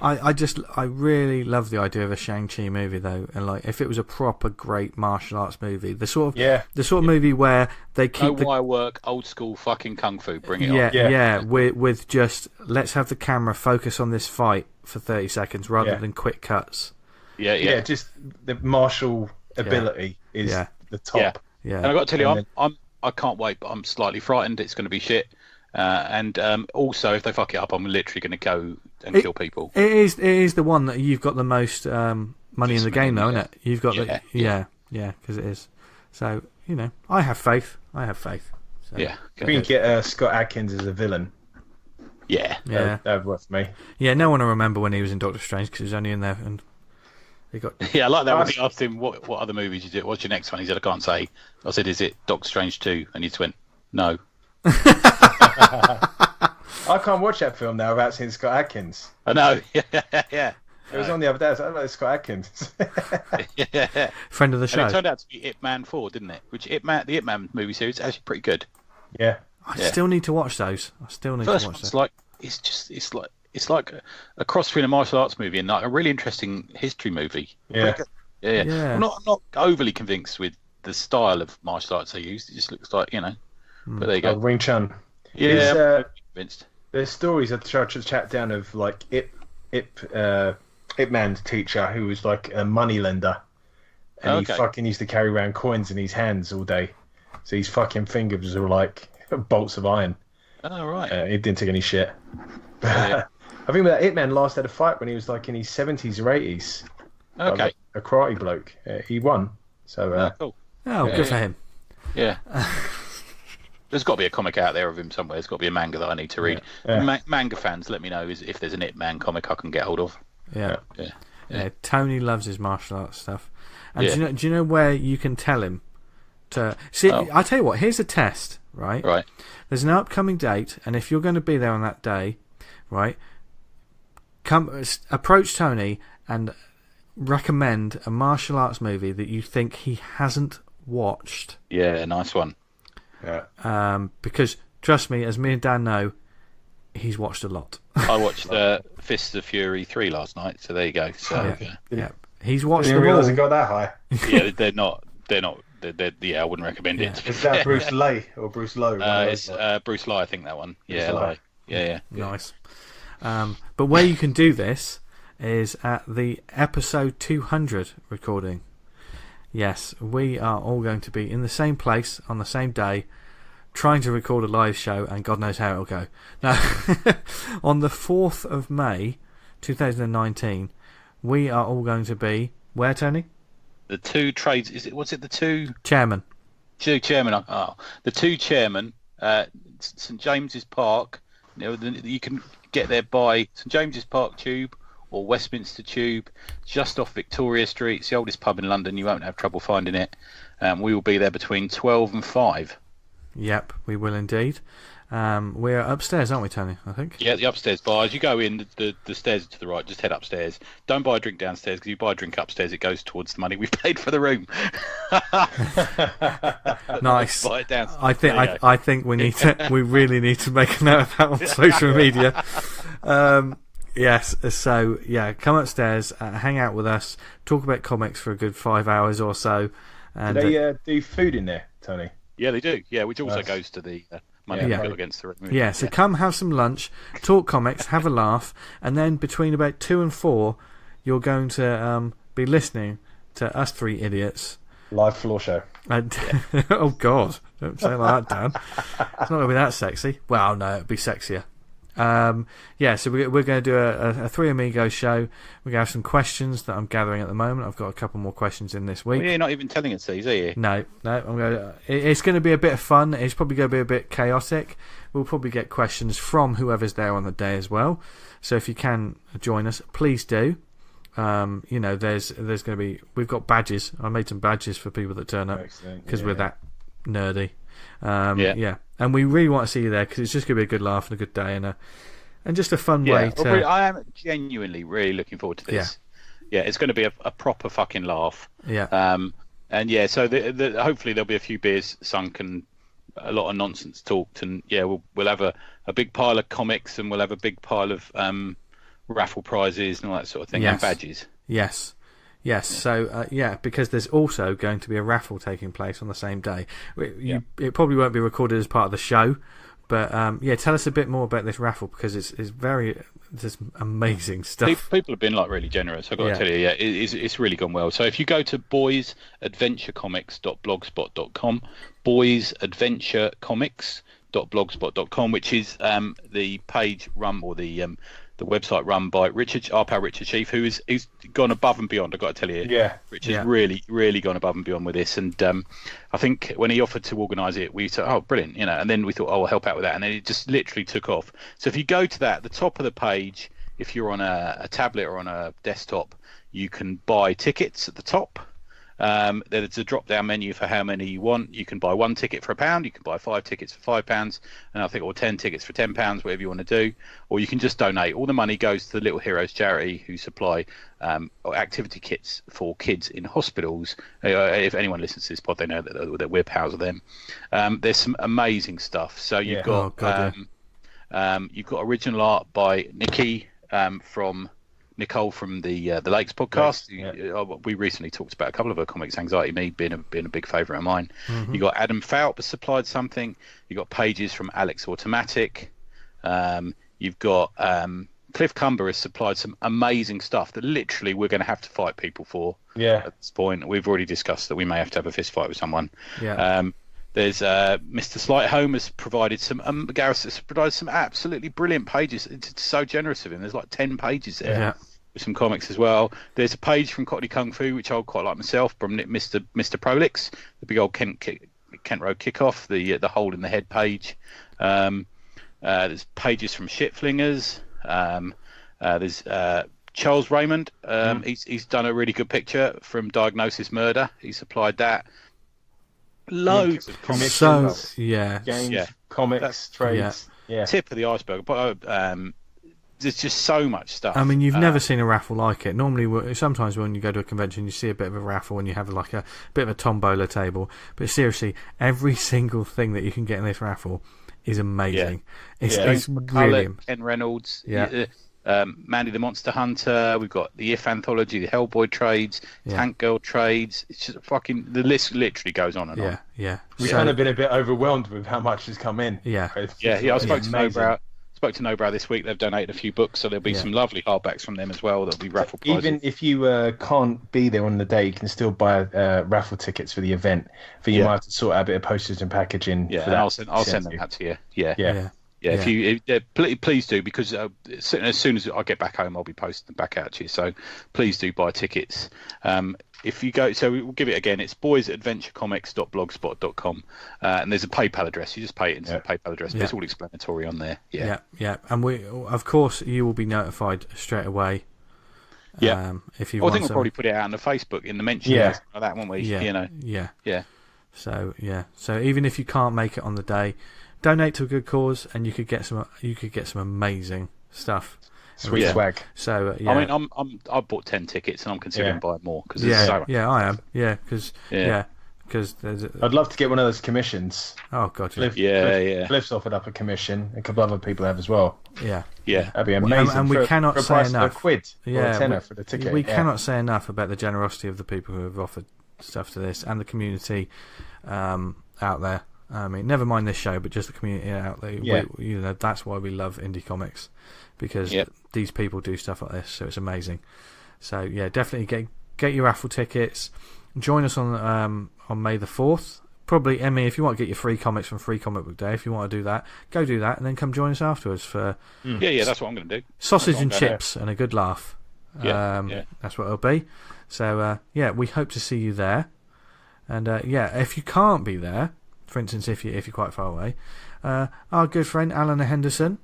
I really love the idea of a Shang-Chi movie though, and if it was a proper great martial arts movie, the sort of movie where they keep wire work, old school fucking kung fu, bring it on. Yeah, with just let's have the camera focus on this fight for 30 seconds rather than quick cuts. Yeah, just the martial ability is the top. Yeah. And I've got to tell you, I can't wait, but I'm slightly frightened. It's going to be shit. And also, if they fuck it up, I'm literally going to go and kill people. It is the one that you've got the most money in the game, though, isn't it? You've got because it is. So I have faith. So. Yeah, we can get Scott Adkins as a villain. Yeah. Yeah. That would work for me. Yeah, no one will remember when he was in Doctor Strange because he was only in there and he got. Yeah, I like that when he asked him what other movies you do. What's your next one? He said, I can't say. I said, is it Doctor Strange 2? And he just went, no. I can't watch that film now without seeing Scott Adkins. I know. Yeah. It was on the other day. I was like, oh, Scott Adkins. Yeah. Friend of the show. And it turned out to be Ip Man 4, didn't it? Which the Ip Man movie series is actually pretty good. Yeah. I still need to watch those. First one's like it's like a cross between a martial arts movie and like a really interesting history movie. Yeah. Yeah. I'm not overly convinced with the style of martial arts they used. It just looks like, But there you go. Wing Chun. Yeah. I'm convinced. There's stories I tried to chat down of like Ip Man's teacher who was like a money lender, and he fucking used to carry around coins in his hands all day, so his fucking fingers were like bolts of iron. Oh right. It didn't take any shit. Yeah. I think that Ip Man last had a fight when he was like in his 70s or 80s. Okay. Like a karate bloke. He won. So. Cool. Oh, good for him. Yeah. There's got to be a comic out there of him somewhere. There's got to be a manga that I need to read. Yeah. Manga fans, let me know if there's an Ip Man comic I can get hold of. Yeah. Tony loves his martial arts stuff. And do you know where you can tell him to see? I'll tell you what. Here's a test, right? Right. There's an upcoming date, and if you're going to be there on that day, right, approach Tony and recommend a martial arts movie that you think he hasn't watched. Yeah, nice one. Yeah. Because trust me, as me and Dan know, he's watched a lot. I watched Fists of Fury 3 last night, so there you go. So yeah. He's watched I them didn't realise all. it got that high. Yeah, they're not. I wouldn't recommend it. Is that Bruce Lee or Bruce Lowe? It's Bruce Lee, I think that one. Yeah, Lee. Yeah. Nice. But where you can do this is at the episode 200 recording. Yes, we are all going to be in the same place on the same day, trying to record a live show, and God knows how it'll go. Now, on the 4th of May, 2019, we are all going to be where, Tony? The two trades. Was it the two chairman? Two chairman. The two chairmen. St James's Park. You can get there by St James's Park Tube or Westminster Tube, just off Victoria Street. It's the oldest pub in London. You won't have trouble finding it. We will be there between 12 and 5. Yep, we will indeed. We're upstairs, aren't we, Tony? I think. Yeah, the upstairs bar. As you go in, the stairs are to the right. Just head upstairs. Don't buy a drink downstairs, because you buy a drink upstairs, it goes towards the money we've paid for the room. Nice. Buy it downstairs. I think we really need to make a note of that on social media. Yes, so yeah, come upstairs, hang out with us, talk about comics for a good 5 hours or so. And do they do food in there, Tony? Yeah, they do. Yeah, which also goes to the money we put against the room. Yeah, so come have some lunch, talk comics, have a laugh, and then between about 2 and 4, you're going to be listening to us three idiots. Live floor show. And, oh God, don't say like that, Dan. It's not going to be that sexy. Well, no, it'll be sexier. So we're going to do a Three Amigos show. We're going to have some questions that I'm gathering at the moment. I've got a couple more questions in this week. Well, you're not even telling us these, are you? No. It's going to be a bit of fun. It's probably going to be a bit chaotic. We'll probably get questions from whoever's there on the day as well. So if you can join us, please do. There's going to be. We've got badges. I made some badges for people that turn up because we're that nerdy. And we really want to see you there because it's just going to be a good laugh and a good day and just a fun way to. Well, I am genuinely really looking forward to this. Yeah, it's going to be a proper fucking laugh. Yeah. So hopefully there'll be a few beers sunk and a lot of nonsense talked, and we'll have a big pile of comics, and we'll have a big pile of raffle prizes and all that sort of thing, and badges. Yes. So because there's also going to be a raffle taking place on the same day. It probably won't be recorded as part of the show, but tell us a bit more about this raffle because it's amazing stuff. People have been really generous. I've got to tell you, it's really gone well. So if you go to boysadventurecomics.blogspot.com, boysadventurecomics.blogspot.com, which is the page run or the website run by our pal Richard Chief, who's gone above and beyond. I've got to tell you, Richard's really gone above and beyond with this. And I think when he offered to organise it, we said, "Oh, brilliant," and then we thought, "Oh, we'll help out with that," and then it just literally took off. So if you go to that, the top of the page, if you're on a tablet or on a desktop, you can buy tickets at the top. There's a drop-down menu for how many you want. You can buy 1 ticket for £1. You can buy 5 tickets for £5, and I think or 10 tickets for £10, whatever you want to do. Or you can just donate. All the money goes to the Little Heroes charity, who supply activity kits for kids in hospitals. If anyone listens to this pod, they know that we're pals of them. There's some amazing stuff. So you've got you've got original art by Nicole from the Lakes podcast. We recently talked about a couple of her comics, Anxiety Me being a big favourite of mine. Mm-hmm. You got Adam Falp has supplied something. You got pages from Alex Automatic. You've got Cliff Cumber has supplied some amazing stuff that literally we're going to have to fight people for. Yeah. At this point, we've already discussed that we may have to have a fist fight with someone. Yeah. There's Mr. Slighthome has provided some. Gareth has provided some absolutely brilliant pages. It's so generous of him. There's like 10 pages there. Yeah. With some comics as well. There's a page from Cockney Kung Fu, which I quite like myself, from Mr. Prolix, the big old Kent Road kickoff, the hole in the head page. There's pages from Shitflingers. There's Charles Raymond. He's done a really good picture from Diagnosis Murder. He supplied that. Loads of comics. Games, comics, trades. Tip of the iceberg. But there's just so much stuff. I mean, you've never seen a raffle like it. Normally, sometimes when you go to a convention, you see a bit of a raffle and you have like a bit of a tombola table. But seriously, every single thing that you can get in this raffle is amazing. It's brilliant. Ken Reynolds. Mandy the Monster Hunter. We've got the If Anthology, the Hellboy trades, Tank Girl trades. It's just the list literally goes on and on. We've kind of been a bit overwhelmed with how much has come in. I spoke to Nobrow this week. They've donated a few books, so there'll be some lovely hardbacks from them as well. There'll be raffle prizes. Even if you can't be there on the day, you can still buy raffle tickets for the event. But you might have to sort out a bit of postage and packaging. Yeah, I'll send them that to you. Please do, because as soon as I get back home, I'll be posting them back out to you. So please do buy tickets. If you go, so we'll give it again. It's boysadventurecomics.blogspot.com, and there's a PayPal address. You just pay it into the PayPal address. But it's all explanatory on there. Yeah. And of course, you will be notified straight away. If you. I think we'll probably put it out on the Facebook in the mention. Like that, won't we? Yeah. So even if you can't make it on the day, donate to a good cause, and you could get some amazing stuff. Sweet swag. So I mean, I've bought 10 tickets, and I'm considering buying more because there's so much. I am. Because there's. I'd love to get one of those commissions. Oh God, Cliff's offered up a commission. A couple other people have as well. Yeah. That'd be amazing. And we cannot say enough. For a quid or a tenner for the ticket. We cannot say enough about the generosity of the people who have offered stuff to this, and the community out there. I mean, never mind this show, but just the community out there. That's why we love indie comics, because these people do stuff like this, so it's amazing. So definitely get your raffle tickets. Join us on May the 4th. Probably, Emmy, if you want to get your free comics from Free Comic Book Day, if you want to do that, go do that, and then come join us afterwards for that's what I'm going to do. Sausage and chips and a good laugh. That's what it'll be. So we hope to see you there. And if you can't be there, for instance, if you're quite far away, our good friend Alan Henderson,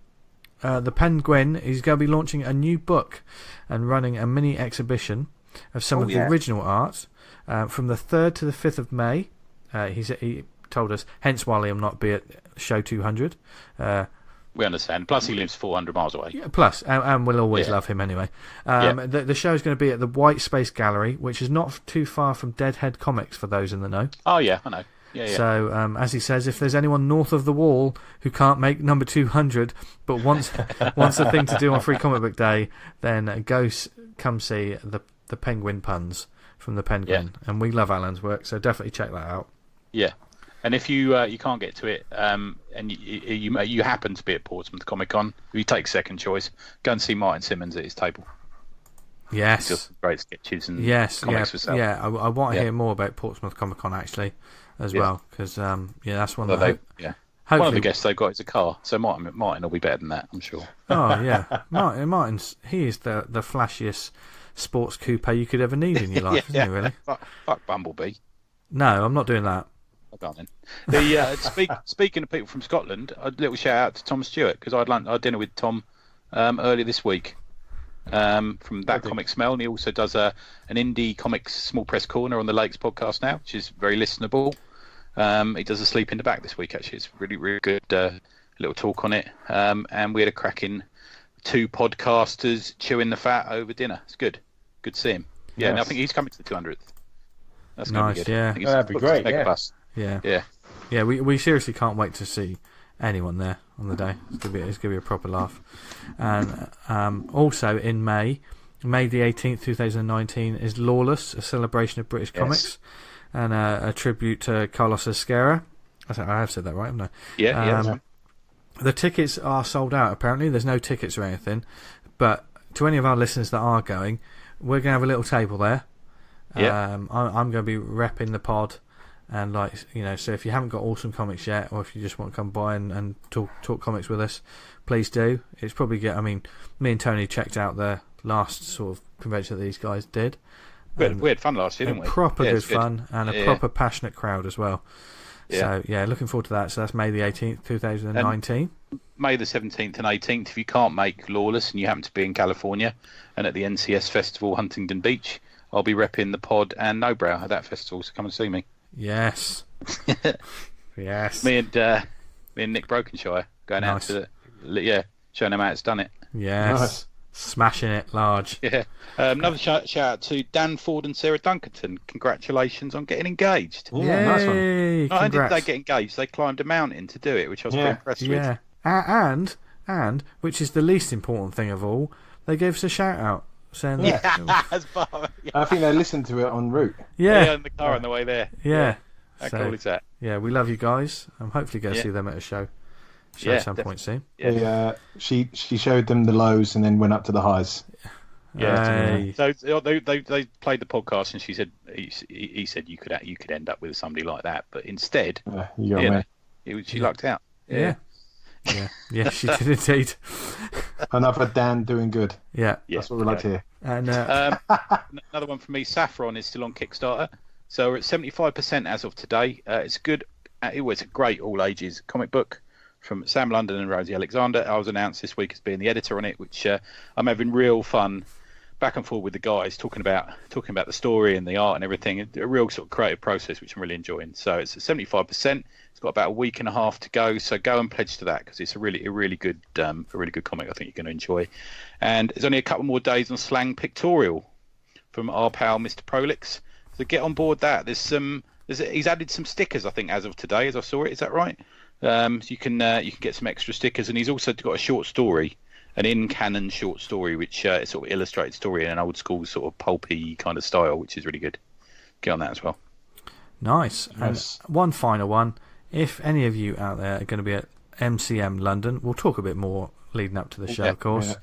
the Penguin, is going to be launching a new book and running a mini exhibition of some of the original art from the 3rd to the 5th of May. He told us, hence why he'll not be at show 200. We understand. Plus, he lives 400 miles away. Yeah, plus, and we'll always love him anyway. The show is going to be at the White Space Gallery, which is not too far from Deadhead Comics, for those in the know. Oh, yeah, I know. Yeah. So, as he says, if there's anyone north of the wall who can't make number 200 but wants a thing to do on Free Comic Book Day, then come see the Penguin puns from the Penguin. And we love Alan's work, so definitely check that out. Yeah. And if you can't get to it, and you happen to be at Portsmouth Comic Con, you take second choice, go and see Martin Simmons at his table. Yes. Just great sketches and comics for sale. I want to hear more about Portsmouth Comic Con actually, as well, because that's one that Hopefully. One of the guests they've got is a car, so Martin will be better than that, I'm sure. Oh yeah, Martin's he is the flashiest sports coupe you could ever need in your life, isn't he? Really? Fuck Bumblebee. No, I'm not doing that. I can't then. Speaking of people from Scotland, a little shout out to Tom Stewart, because I had dinner with Tom earlier this week from That Comic Smell, and he also does an indie comics small press corner on the Lakes podcast now, which is very listenable. He does a sleep in the back this week. Actually, it's really, really good little talk on it. And we had a cracking 2 podcasters chewing the fat over dinner. It's good to see him. Yeah, and I think he's coming to the 200th. That's nice. Be good. Yeah, that'd be great. Yeah. We seriously can't wait to see anyone there on the day. It's gonna be a proper laugh. And also in May the 18th, 2019, is Lawless, a celebration of British comics. And a tribute to Carlos Esquerra. I have said that right, haven't I? Yeah. The tickets are sold out, apparently. There's no tickets or anything. But to any of our listeners that are going, we're going to have a little table there. Yeah. I'm going to be repping the pod. And, so if you haven't got Awesome Comics yet, or if you just want to come by and talk comics with us, please do. It's probably me and Tony checked out the last sort of convention that these guys did. We had fun last year, didn't we? Proper good fun and a proper passionate crowd as well. Yeah. So, looking forward to that. So that's May the 18th, 2019. And May the 17th and 18th, if you can't make Lawless and you happen to be in California and at the NCS Festival, Huntington Beach, I'll be repping the pod and No Brow at that festival, so come and see me. Yes. Yes. Me and Nick Brokenshire going out to showing them how it's done it. Yes. Nice. Smashing it large. Yeah. Another shout out to Dan Ford and Sarah Dunkerton. Congratulations on getting engaged. Yeah, nice one. Not only did they get engaged, they climbed a mountain to do it, which I was pretty impressed with. Yeah. And which is the least important thing of all, they gave us a shout out saying I think they listened to it en route. Yeah, in the car on the way there. Yeah. How cool is that? Yeah, we love you guys. I'm hopefully going to see them at a show. At some point soon. Yeah. She showed them the lows and then went up to the highs. Yeah. So they played the podcast and she said he said you could end up with somebody like that, but instead she lucked out. Yeah, she did indeed. Another Dan doing good. Yeah, that's what we like to hear. And another one for me. Saffron is still on Kickstarter, so we're at 75% as of today. It's good. It's a great all ages comic book from Sam London and Rosie Alexander. I was announced this week as being the editor on it, which I'm having real fun back and forth with the guys talking about the story and the art and everything. A real sort of creative process, which I'm really enjoying. So it's at 75%. It's got about a week and a half to go. So go and pledge to that because it's a really good comic. I think you're going to enjoy. And there's only a couple more days on Slang Pictorial from our pal Mr. Prolix. So get on board that. He's added some stickers, I think, as of today, as I saw it. Is that right? So you can get some extra stickers, and he's also got a short story, an in-canon short story, which is sort of illustrated story in an old school sort of pulpy kind of style, which is really good. Get on that as well. Nice. And one final one. If any of you out there are going to be at MCM London, we'll talk a bit more leading up to the show, of course,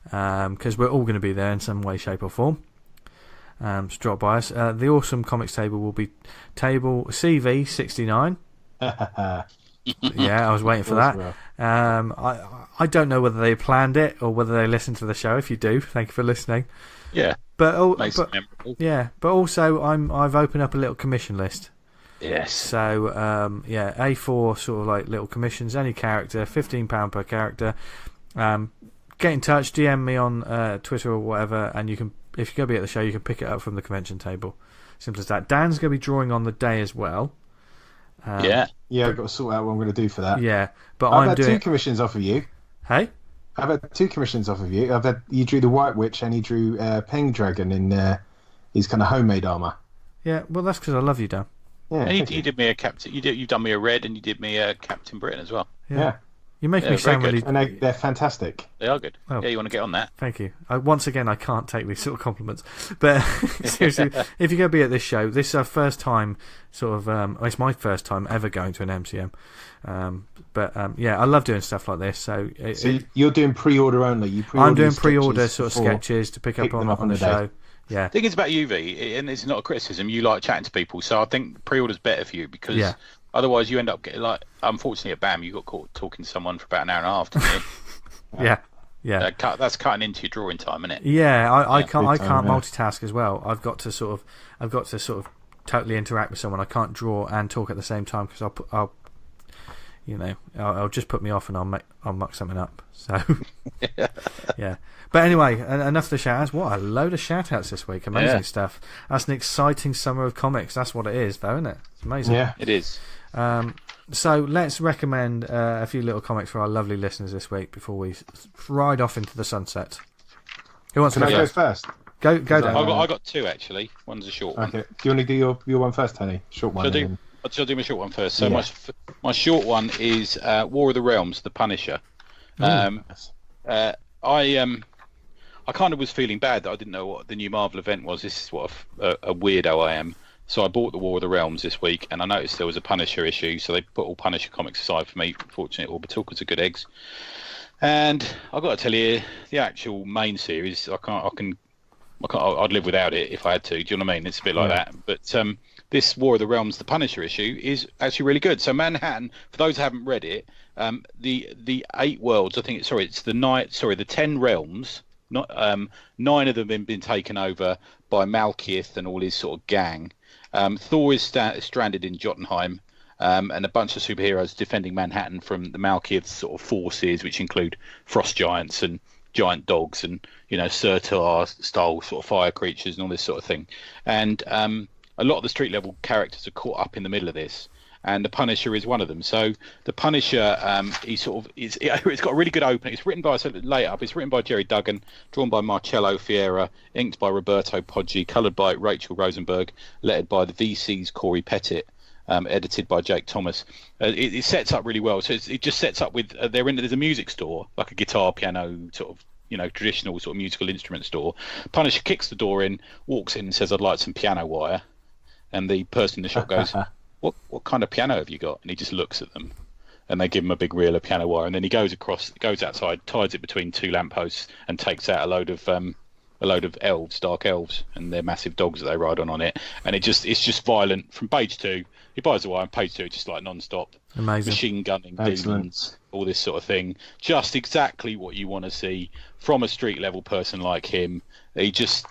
because we're all going to be there in some way, shape, or form. So drop by us. The Awesome Comics table will be table CV69. Yeah, I was waiting for that. I don't know whether they planned it or whether they listened to the show. If you do, thank you for listening. Yeah, but also I've opened up a little commission list. Yes. So A4 sort of like little commissions, any character, £15 per character. Get in touch, DM me on Twitter or whatever, and you can, if you're going to be at the show, you can pick it up from the convention table. Simple as that. Dan's going to be drawing on the day as well. I've got to sort out what I'm going to do for that. Yeah, but I've had 2 commissions off of you. Hey? I've had 2 commissions off of you. You drew the White Witch and you drew Pendragon in his kind of homemade armour. Yeah, well, that's because I love you, Dan. Yeah, and you did me a captain. You've done me a red, and you did me a Captain Britain as well. Yeah. You make me sound really... And they're fantastic. They are good. Oh. Yeah, you want to get on that. Thank you. Once again, I can't take these sort of compliments. But seriously, if you're going to be at this show, this is our first time sort of... it's my first time ever going to an MCM. I love doing stuff like this. So you're doing pre-order only? I'm doing pre-order sort of sketches to pick up on the show. Yeah. The thing is about you, V, and it's not a criticism, you like chatting to people, so I think pre-order's better for you because Otherwise, you end up getting like. Unfortunately, at BAM, you got caught talking to someone for about an hour and a half, didn't you? Yeah. That's cutting into your drawing time, isn't it? Yeah, I can't multitask as well. I've got to sort of totally interact with someone. I can't draw and talk at the same time because I'll just put me off and I'll muck something up. So yeah. But anyway, enough of the shout-outs. What a load of shout-outs this week. Amazing stuff. That's an exciting summer of comics. That's what it is, though, isn't it? It's amazing. Yeah, it is. So let's recommend a few little comics for our lovely listeners this week before we ride off into the sunset. Who wants to go first? Go down. I got two actually. One's a short one. Okay. Do you want to do your one first, Tony? Short one. Shall I do my short one first? So my short one is War of the Realms, The Punisher. I kind of was feeling bad that I didn't know what the new Marvel event was. This is what a weirdo I am. So I bought the War of the Realms this week, and I noticed there was a Punisher issue, so they put all Punisher comics aside for me. Fortunately, all Batilkas are good eggs. And I've got to tell you, the actual main series, I'd live without it if I had to. Do you know what I mean? It's a bit like that. But this War of the Realms, the Punisher issue, is actually really good. So Manhattan, for those who haven't read it, the 8 worlds, I think it's the 10 realms. Not 9 of them have been taken over by Malekith and all his sort of gang. Thor is stranded in Jotunheim, and a bunch of superheroes defending Manhattan from the Malekith sort of forces, which include frost giants and giant dogs and Surtur style sort of fire creatures and all this sort of thing. And a lot of the street level characters are caught up in the middle of this. And the Punisher is one of them. So the Punisher, it's got a really good opening. It's written by, it's written by Jerry Duggan, drawn by Marcello Fiera, inked by Roberto Poggi, coloured by Rachel Rosenberg, lettered by the VC's Corey Pettit, edited by Jake Thomas. It sets up really well. So it just sets up with, there's a music store, like a guitar, piano, sort of, traditional sort of musical instrument store. Punisher kicks the door in, walks in and says, "I'd like some piano wire." And the person in the shop goes, What kind of piano have you got? And he just looks at them, and they give him a big reel of piano wire, and then he goes outside, ties it between 2 lampposts, and takes out a load of elves, dark elves, and their massive dogs that they ride on it, and it's just violent from page 2. He buys the wire, and page 2 just like non-stop, amazing, machine gunning, demons, all this sort of thing. Just exactly what you want to see from a street level person like him. He just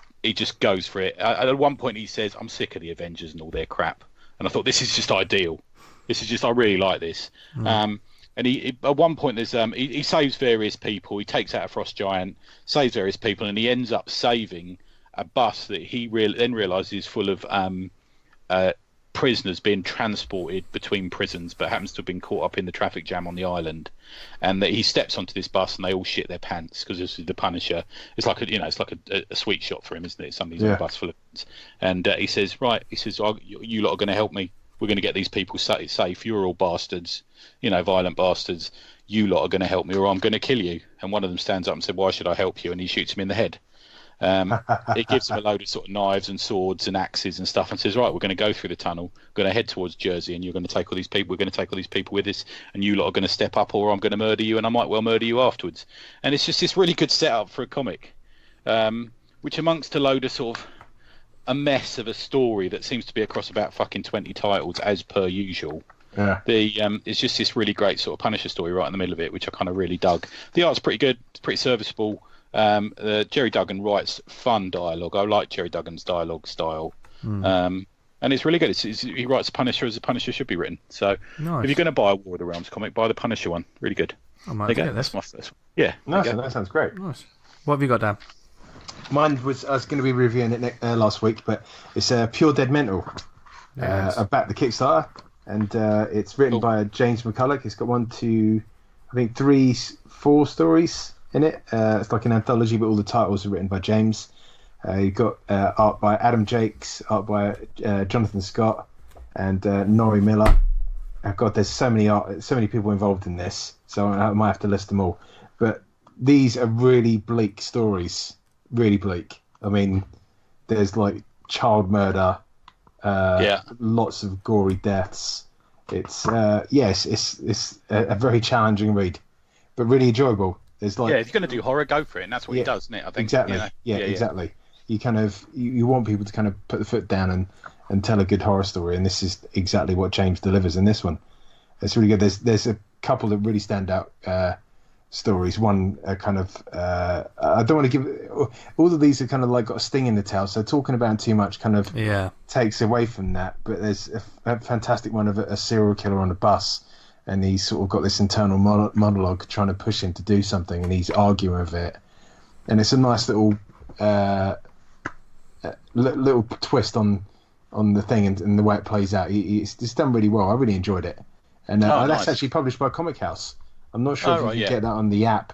goes for it. At one point, he says, "I'm sick of the Avengers and all their crap." And I thought, this is just ideal. I really like this. And he at one point, there's he saves various people. He takes out a frost giant, saves various people, and he ends up saving a bus that he then realises is full of prisoners being transported between prisons, but happens to have been caught up in the traffic jam on the island. And that he steps onto this bus, and they all shit their pants because this is the Punisher. It's like a sweet shot for him, isn't it? Somebody's on a bus full of, and he says, you lot are going to help me. We're going to get these people safe. You're all bastards, violent bastards. You lot are going to help me, or I'm going to kill you. And one of them stands up and said, "Why should I help you?" And he shoots him in the head. It gives him a load of sort of knives and swords and axes and stuff, and says, "Right, we're going to go through the tunnel, we're going to head towards Jersey, and you're going to take all these people. We're going to take all these people with us, and you lot are going to step up, or I'm going to murder you, and I might well murder you afterwards." And it's just this really good setup for a comic, which amongst a load of sort of a mess of a story that seems to be across about fucking 20 titles as per usual. Yeah. It's just this really great sort of Punisher story right in the middle of it, which I kind of really dug. The art's pretty good. It's pretty serviceable. Jerry Duggan writes fun dialogue. I like Jerry Duggan's dialogue style, and it's really good. He writes Punisher as a Punisher should be written. So nice. If you're going to buy a War of the Realms comic, buy the Punisher one. Really good. I might get this. That's my first one. Yeah, nice. That sounds great. Nice. What have you got, Dan? Mine was, I was going to be reviewing it last week, but it's Pure Dead Mental about the Kickstarter, and it's written by James McCulloch. It's got 3, 4 stories in it. It's like an anthology, but all the titles are written by James. You've got art by Adam Jakes, art by Jonathan Scott, and Norrie Miller. Oh God, there's so many people involved in this, so I might have to list them all. But these are really bleak stories, really bleak. I mean, there's like child murder, lots of gory deaths. It's it's a very challenging read, but really enjoyable. There's like, if you're going to do horror, go for it, and that's what he does, isn't it? I think exactly. Exactly. You kind of you want people to kind of put the foot down and tell a good horror story. And this is exactly what James delivers in this one. It's really good. There's a couple that really stand out stories. One kind of I don't want to give all of these are kind of like got a sting in the tail. So talking about it too much kind of takes away from that. But there's a fantastic one of a serial killer on a bus. And he's sort of got this internal monologue trying to push him to do something, and he's arguing with it. And it's a nice little little twist on the thing and the way it plays out. It's done really well. I really enjoyed it. And that's actually published by Comic House. I'm not sure if you can get that on the app,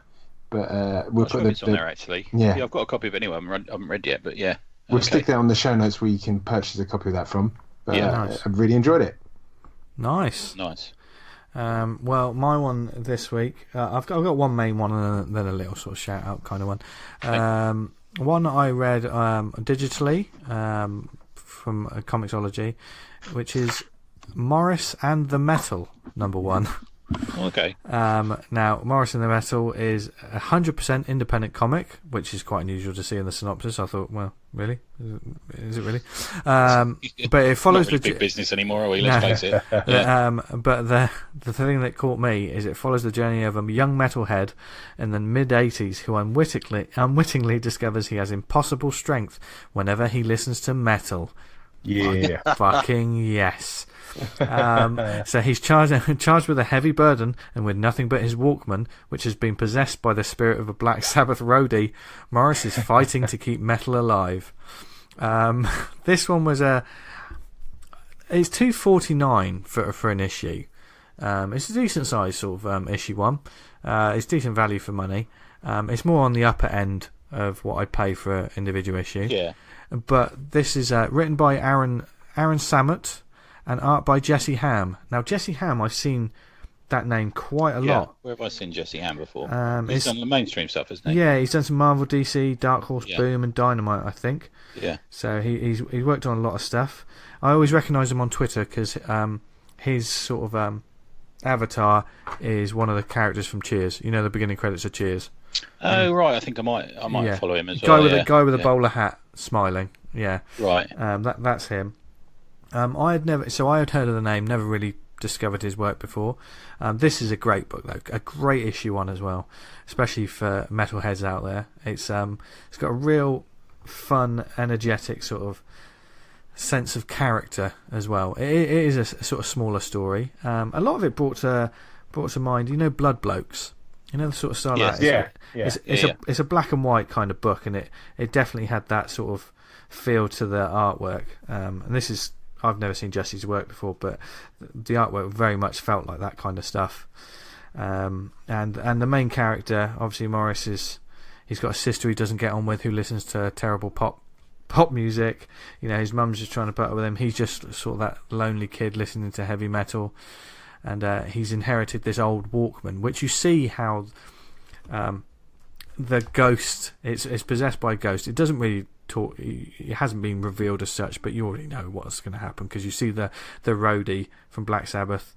but we'll put it's on there actually. Yeah, I've got a copy of it anyway. I haven't read yet, but yeah. We'll stick that on the show notes where you can purchase a copy of that from. But, nice. I really enjoyed it. Nice. Well, my one this week, I've got one main one and then a little sort of shout out kind of one. One I read digitally from Comixology, which is Maurice and the Metal #1. Okay. Now, Maurice and the Metal is 100% independent comic, which is quite unusual to see in the synopsis. I thought, well, really? Is it really? But it follows not really big business anymore, are we? Let's face it. Yeah. But the thing that caught me is it follows the journey of a young metalhead in the mid-80s who unwittingly discovers he has impossible strength whenever he listens to metal. Yeah. Fucking yes. So he's charged with a heavy burden, and with nothing but his Walkman, which has been possessed by the spirit of a Black Sabbath roadie, Maurice is fighting to keep metal alive. This one was it's $2.49 for an issue. It's a decent size sort of issue one. It's decent value for money. It's more on the upper end of what I pay for an individual issue. Yeah. But this is written by Aaron Sammut and art by Jesse Ham. Now, Jesse Ham, I've seen that name quite a lot. Where have I seen Jesse Ham before? He's done the mainstream stuff, hasn't he? Yeah, he's done some Marvel, DC, Dark Horse, Boom, and Dynamite, I think. Yeah. So he's worked on a lot of stuff. I always recognise him on Twitter because his sort of avatar is one of the characters from Cheers. You know, the beginning credits of Cheers. Oh right, I think I might follow him as well. Guy with a bowler hat, smiling. Yeah. Right. That's him. I had heard of the name, never really discovered his work before. This is a great book though, a great issue one as well, especially for metalheads out there. It's got a real fun, energetic sort of sense of character as well. It is a sort of smaller story. A lot of it brought to mind, you know, Blood Blokes. You know the sort of style. It's a black and white kind of book, and it definitely had that sort of feel to the artwork. And this is, I've never seen Jesse's work before, but the artwork very much felt like that kind of stuff. And the main character, obviously Maurice, he's got a sister he doesn't get on with who listens to terrible pop music. You know, his mum's just trying to put up with him. He's just sort of that lonely kid listening to heavy metal. And he's inherited this old Walkman, which you see how the ghost, it's possessed by a ghost. It doesn't really talk, it hasn't been revealed as such, but you already know what's going to happen because you see the roadie from Black Sabbath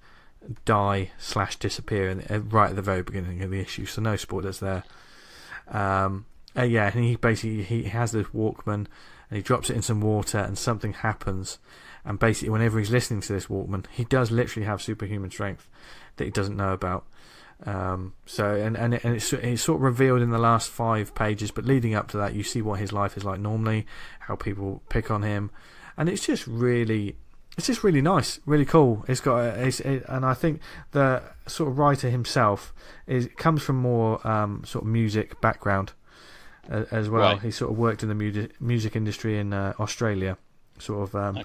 die/disappear right at the very beginning of the issue, so no spoilers there. And he has this Walkman and he drops it in some water and something happens. And basically, whenever he's listening to this Walkman, he does literally have superhuman strength that he doesn't know about. It's sort of revealed in the last 5 pages, but leading up to that, you see what his life is like normally, how people pick on him, and it's just really nice, really cool. And I think the sort of writer himself comes from more sort of music background as well. Right. He sort of worked in the music industry in Australia, sort of.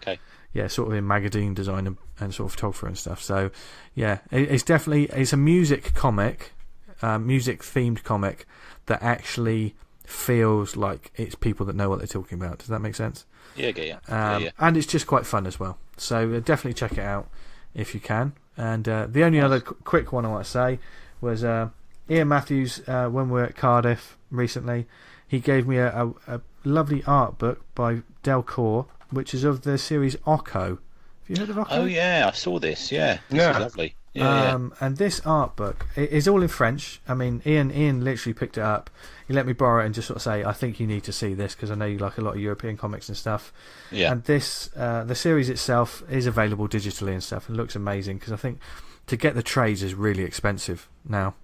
Sort of in magazine design and sort of photographer and stuff. So, yeah, it's a music comic, music themed comic that actually feels like it's people that know what they're talking about. Does that make sense? Yeah. And it's just quite fun as well. So definitely check it out if you can. And the only other quick one I want to say was Ian Matthews, when we were at Cardiff recently, he gave me a lovely art book by Delcourt, which is of the series Okko. Have you heard of Okko? Oh yeah, I saw this. Yeah, this is lovely. And this art book is all in French. I mean, Ian literally picked it up. He let me borrow it and just sort of say, I think you need to see this because I know you like a lot of European comics and stuff. Yeah. And this, the series itself is available digitally and stuff and looks amazing because I think to get the trades is really expensive now.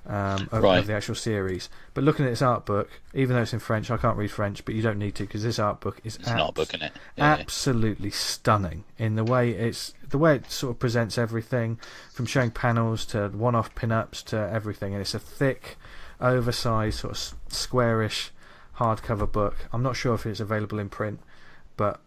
Of the actual series, but looking at this art book, even though it's in French, I can't read French, but you don't need to because this art book is an art book, isn't it? Absolutely stunning in the way it sort of presents everything, from showing panels to one-off pin-ups to everything, and it's a thick, oversized, sort of squarish hardcover book. I'm not sure if it's available in print, but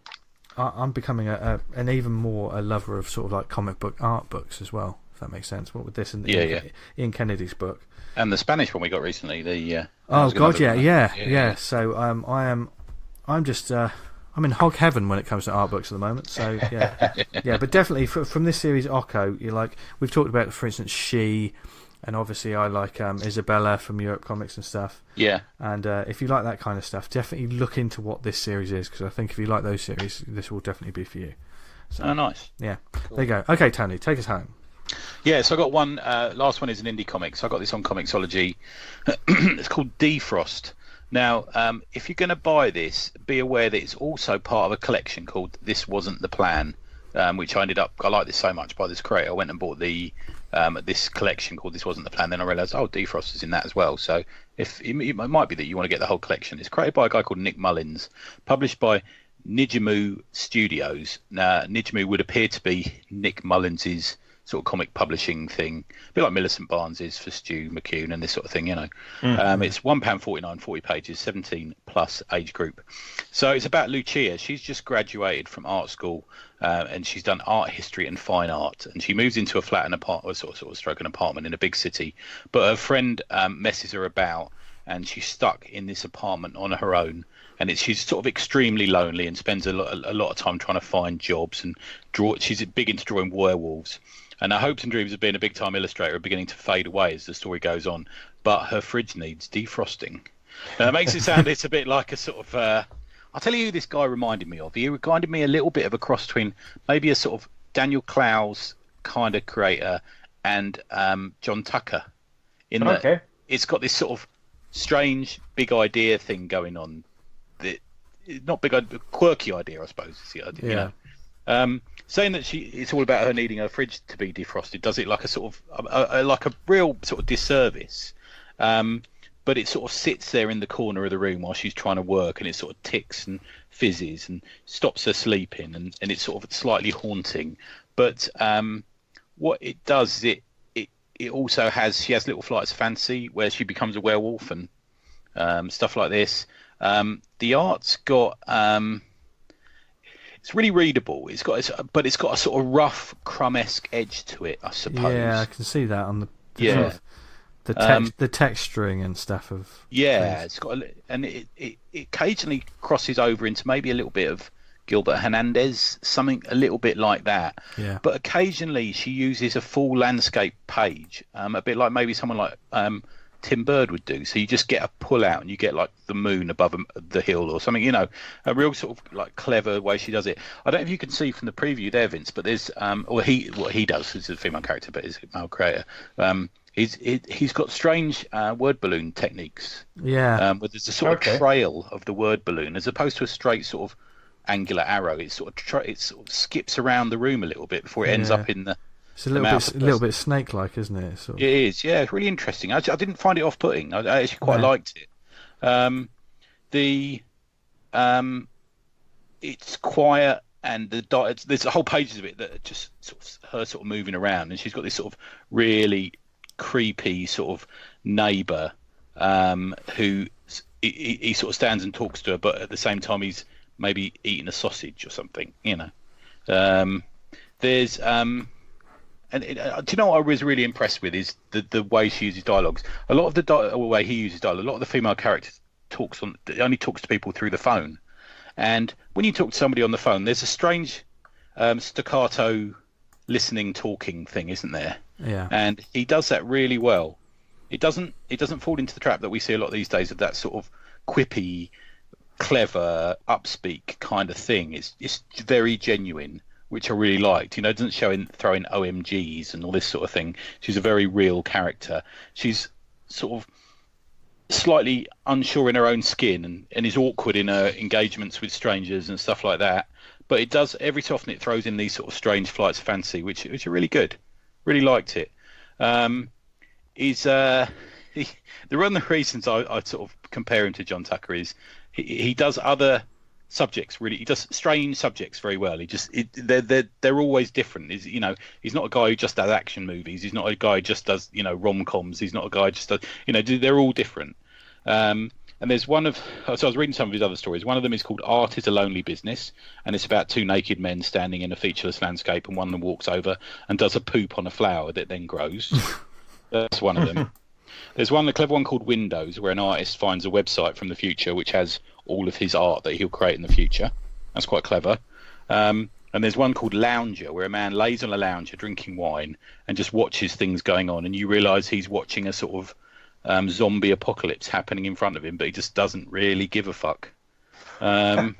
I'm becoming an even more a lover of sort of like comic book art books as well. If that makes sense. What with this and Ian Kennedy's book. And the Spanish one we got recently, oh god, yeah. So I'm just I'm in hog heaven when it comes to art books at the moment. So yeah, but definitely from this series, Okko, you like we've talked about, for instance, She, and obviously I like Isabella from Europe Comics and stuff. Yeah. And if you like that kind of stuff, definitely look into what this series is because I think if you like those series, this will definitely be for you. So, oh, nice. Yeah. Cool. There you go. Okay, Tony, take us home. Yeah, so I got one. Last one is an indie comic. So I got this on Comixology. It's called Defrost. Now, if you're going to buy this, be aware that it's also part of a collection called This Wasn't the Plan, which I like this so much by this creator. I went and bought this collection called This Wasn't the Plan. Then I realised, Defrost is in that as well. So if it might be that you want to get the whole collection. It's created by a guy called Nick Mullins, published by Nijimu Studios. Now, Nijimu would appear to be Nick Mullins's sort of comic publishing thing, a bit like Millicent Barnes is for Stu McCune and this sort of thing, It's £1.49, 40 pages, 17 plus age group. So it's about Lucia. She's just graduated from art school, and she's done art history and fine art, and she moves into a flat and apartment, an apartment in a big city. But her friend messes her about, and she's stuck in this apartment on her own. And she's sort of extremely lonely and spends a lot of time trying to find jobs and draw. She's big into drawing werewolves. And her hopes and dreams of being a big-time illustrator are beginning to fade away as the story goes on. But her fridge needs defrosting. Now, it makes it sound it's a bit like a sort of... I'll tell you who this guy reminded me of. He reminded me a little bit of a cross between maybe a sort of Daniel Clowes kind of creator and John Tucker. In that it's got this sort of strange big idea thing going on. Not big idea, quirky idea, I suppose. Is the idea, yeah. Saying that it's all about her needing her fridge to be defrosted does it like a sort of like a real sort of disservice. But it sort of sits there in the corner of the room while she's trying to work, and it sort of ticks and fizzes and stops her sleeping, and it's sort of slightly haunting. But what it does is it also she has little flights of fancy where she becomes a werewolf and stuff like this. The art's got it's really readable. But it's got a sort of rough Crumb-esque edge to it, I suppose. Yeah, I can see that on the the texturing and stuff of things. It's got and it occasionally crosses over into maybe a little bit of Gilbert Hernandez, something a little bit like that. Yeah. But occasionally she uses a full landscape page, a bit like maybe someone like Tim Bird would do. So you just get a pull out and you get like the moon above the hill or something, a real sort of like clever way she does it. I don't know if you can see from the preview there, Vince, but there's what he does is a female character, but is a male creator. He's got strange word balloon techniques. Yeah. Where there's a sort of trail of the word balloon as opposed to a straight sort of angular arrow. It sort of skips around the room a little bit before it ends up in the. It's a little bit snake-like, isn't it? Sort of. It is, yeah. It's really interesting. I didn't find it off-putting. I actually quite liked it. It's quiet, and there's whole pages of it that are just her sort of moving around, and she's got this sort of really creepy sort of neighbour who he sort of stands and talks to her, but at the same time he's maybe eating a sausage or something. There's And do you know what I was really impressed with is the way she uses dialogues. A lot of the way he uses dialogue, a lot of the female characters only talks to people through the phone. And when you talk to somebody on the phone, there's a strange staccato listening, talking thing, isn't there? Yeah. And he does that really well. It doesn't fall into the trap that we see a lot these days of that sort of quippy, clever, upspeak kind of thing. It's very genuine which I really liked. You know, doesn't throw in OMGs and all this sort of thing. She's a very real character. She's sort of slightly unsure in her own skin and is awkward in her engagements with strangers and stuff like that. But it does, every so often it throws in these sort of strange flights of fancy, which are really good. Really liked it. One of the reasons I sort of compare him to John Tucker is he does other subjects really. He does strange subjects very well. They're always different. He's not a guy who just does action movies. He's not a guy who just does rom-coms. He's not a guy who just does they're all different. And there's so I was reading some of his other stories. One of them is called Art is a Lonely Business, and it's about two naked men standing in a featureless landscape, and one of them walks over and does a poop on a flower that then grows. That's one of them. There's a clever one called Windows, where an artist finds a website from the future which has all of his art that he'll create in the future. That's quite clever. And there's one called Lounger, where a man lays on a lounger drinking wine and just watches things going on, and you realise he's watching a sort of zombie apocalypse happening in front of him, but he just doesn't really give a fuck. And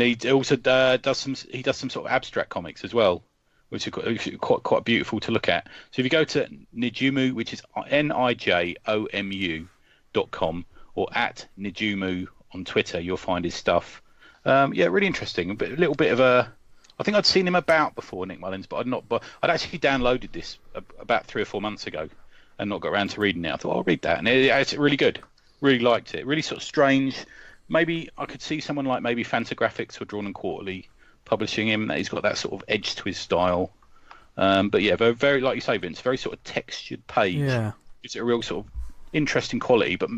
he also does some sort of abstract comics as well, which are quite beautiful to look at. So if you go to Nijumu, which is NIJOMU.com, or at Nijumu on Twitter, you'll find his stuff. Really interesting. A little bit of a. I think I'd seen him about before, Nick Mullins, but I'd actually downloaded this about 3 or 4 months ago and not got around to reading it. I thought I'll read that, and it's really good. Really liked it. Really sort of strange. Maybe I could see someone like maybe Fantagraphics or Drawn and Quarterly publishing him. He's got that sort of edge to his style. But yeah, very, very, like you say, Vince, very sort of textured page. Yeah, it's a real sort of interesting quality. But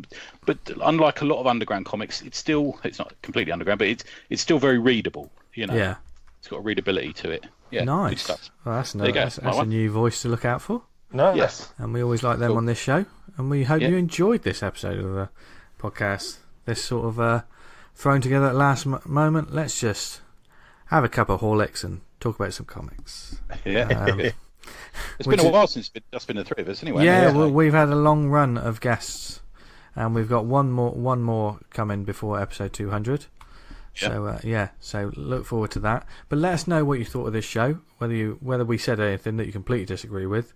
unlike a lot of underground comics, it's not completely underground, but it's still very readable. Yeah, it's got a readability to it. Yeah, nice. Good stuff. Well, that's a new voice to look out for. No, yes, and we always like them on this show, and we hope you enjoyed this episode of the podcast. This sort of thrown together at last moment. Let's just have a cup of Horlicks and talk about some comics. Yeah. It's been a while since it's just been the three of us anyway. Yeah, well, we've had a long run of guests, and we've got one more coming before episode 200. So so look forward to that. But let us know what you thought of this show, whether we said anything that you completely disagree with.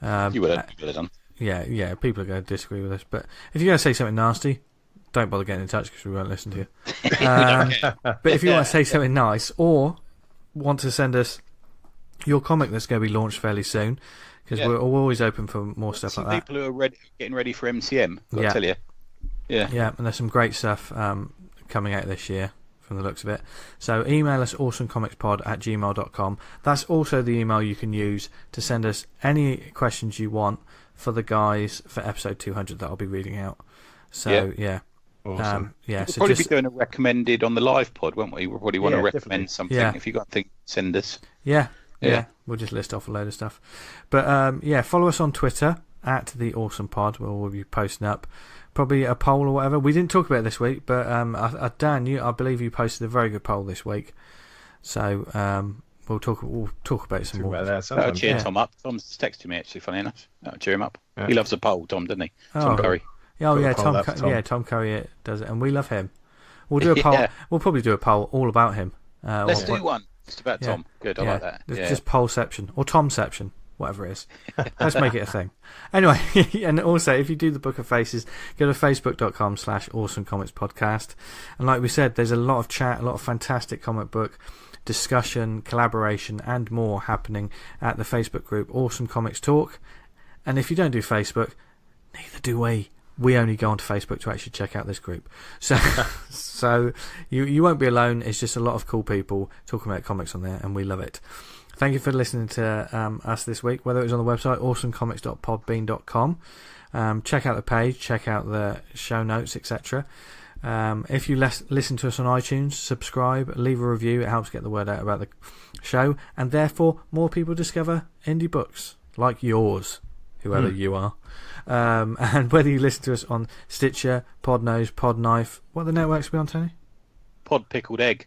You would have done. Yeah, people are going to disagree with us. But if you're going to say something nasty, don't bother getting in touch because we won't listen to you. But if you want to say something nice or want to send us your comic that's going to be launched fairly soon, because we're always open for more stuff like that. People who are getting ready for MCM, I'll tell you. Yeah, and there's some great stuff coming out this year from the looks of it. So email us awesomecomicspod@gmail.com. That's also the email you can use to send us any questions you want for the guys for episode 200 that I'll be reading out. So awesome. We'll probably be doing a recommended on the live pod, won't we? We'll probably want to recommend something. If you've got anything, send us. Yeah, we'll just list off a load of stuff. But follow us on Twitter at the Awesome Pod, where we'll be posting up probably a poll or whatever. We didn't talk about it this week, but Dan, I believe you posted a very good poll this week. So we'll talk about some more. That'll cheer Tom up. Tom's texted me actually, funny enough. That'll cheer him up. Yeah. He loves a poll, Tom, doesn't he? Tom Curry. Tom Curry does it, and we love him. We'll do a poll. We'll probably do a poll all about him. Let's do one. Just about Tom. Good, I like that. Just pollception or Tomception, whatever it is. Let's make it a thing. Anyway, and also if you do the Book of Faces, go to facebook.com/awesomecomicspodcast. And like we said, there's a lot of chat, a lot of fantastic comic book discussion, collaboration, and more happening at the Facebook group Awesome Comics Talk. And if you don't do Facebook, neither do we. We only go onto Facebook to actually check out this group. So you won't be alone. It's just a lot of cool people talking about comics on there, and we love it. Thank you for listening to us this week, whether it was on the website awesomecomics.podbean.com. Check out the page, check out the show notes, etc. If you listen to us on iTunes, subscribe, leave a review. It helps get the word out about the show, and therefore more people discover indie books like yours, whoever you are. And whether you listen to us on Stitcher, Podnose, Podknife, what are the networks we on, Tony? Pod Pickled Egg.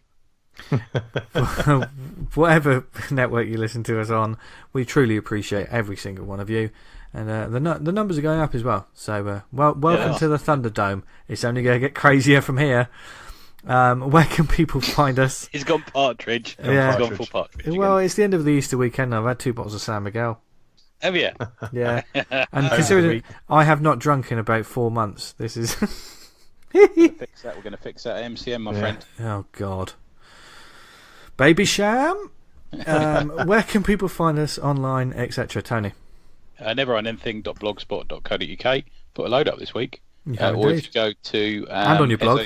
Whatever network you listen to us on, we truly appreciate every single one of you. And the numbers are going up as well. So welcome to the Thunderdome. It's only going to get crazier from here. Where can people find us? He's gone partridge. Yeah. He's gone full partridge. Well, it's the end of the Easter weekend. I've had 2 bottles of San Miguel. Have you? Yeah. And considering I have not drunk in about 4 months, this is... Fix that. We're going to fix that at MCM, my friend. Oh, God. Baby Sham? Where can people find us online, etc.? Tony? Neverendanything.blogspot.co.uk. Put a load up this week. Or if you go to... and on your blog.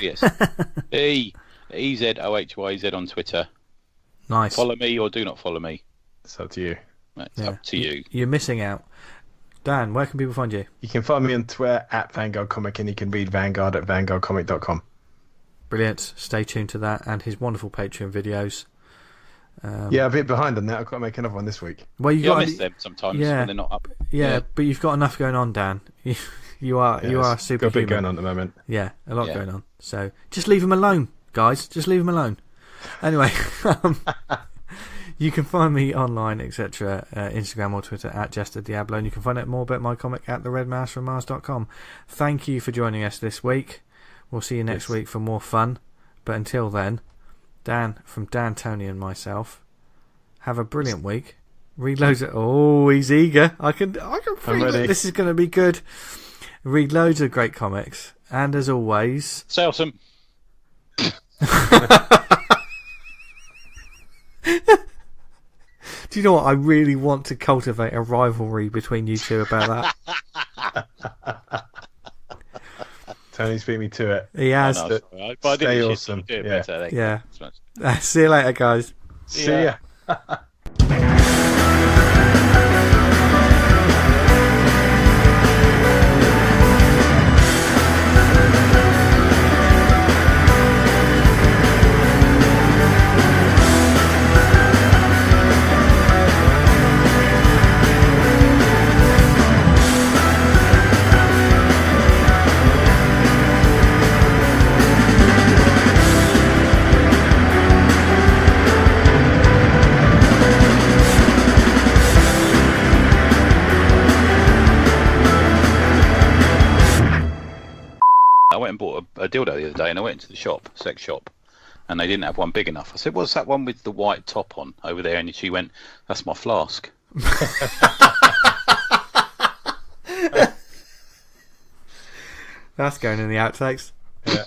EZOHYZ on Twitter. Nice. Follow me or do not follow me. It's up to you. It's up to you. You're missing out. Dan, where can people find you? You can find me on Twitter at Vanguard Comic, and you can read Vanguard at vanguardcomic.com. Brilliant. Stay tuned to that and his wonderful Patreon videos. Yeah, a bit behind on that. I've got to make another one this week. Well, I miss them sometimes when they're not up. Yeah, but you've got enough going on, Dan. You are superhuman. Got a bit going on at the moment. Yeah, a lot going on. So just leave him alone, guys. Just leave him alone. Anyway, you can find me online, etc. Instagram or Twitter at Jester Diablo, and you can find out more about my comic at theredmousefrommars.com. Thank you for joining us this week. We'll see you next week for more fun. But until then, Dan, from Dan, Tony, and myself, have a brilliant week. Read loads of... Oh, he's eager. I can feel it. This is going to be good. Read loads of great comics. And as always... Sell some. Do you know what? I really want to cultivate a rivalry between you two about that. Tony's beat me to it. He has. Stay awesome. Yeah. See you later, guys. See ya. I went and bought a dildo the other day, and I went into the shop, sex shop, and they didn't have one big enough. I said, "What's that one with the white top on over there?" And she went, "That's my flask." That's going in the outtakes. Yeah.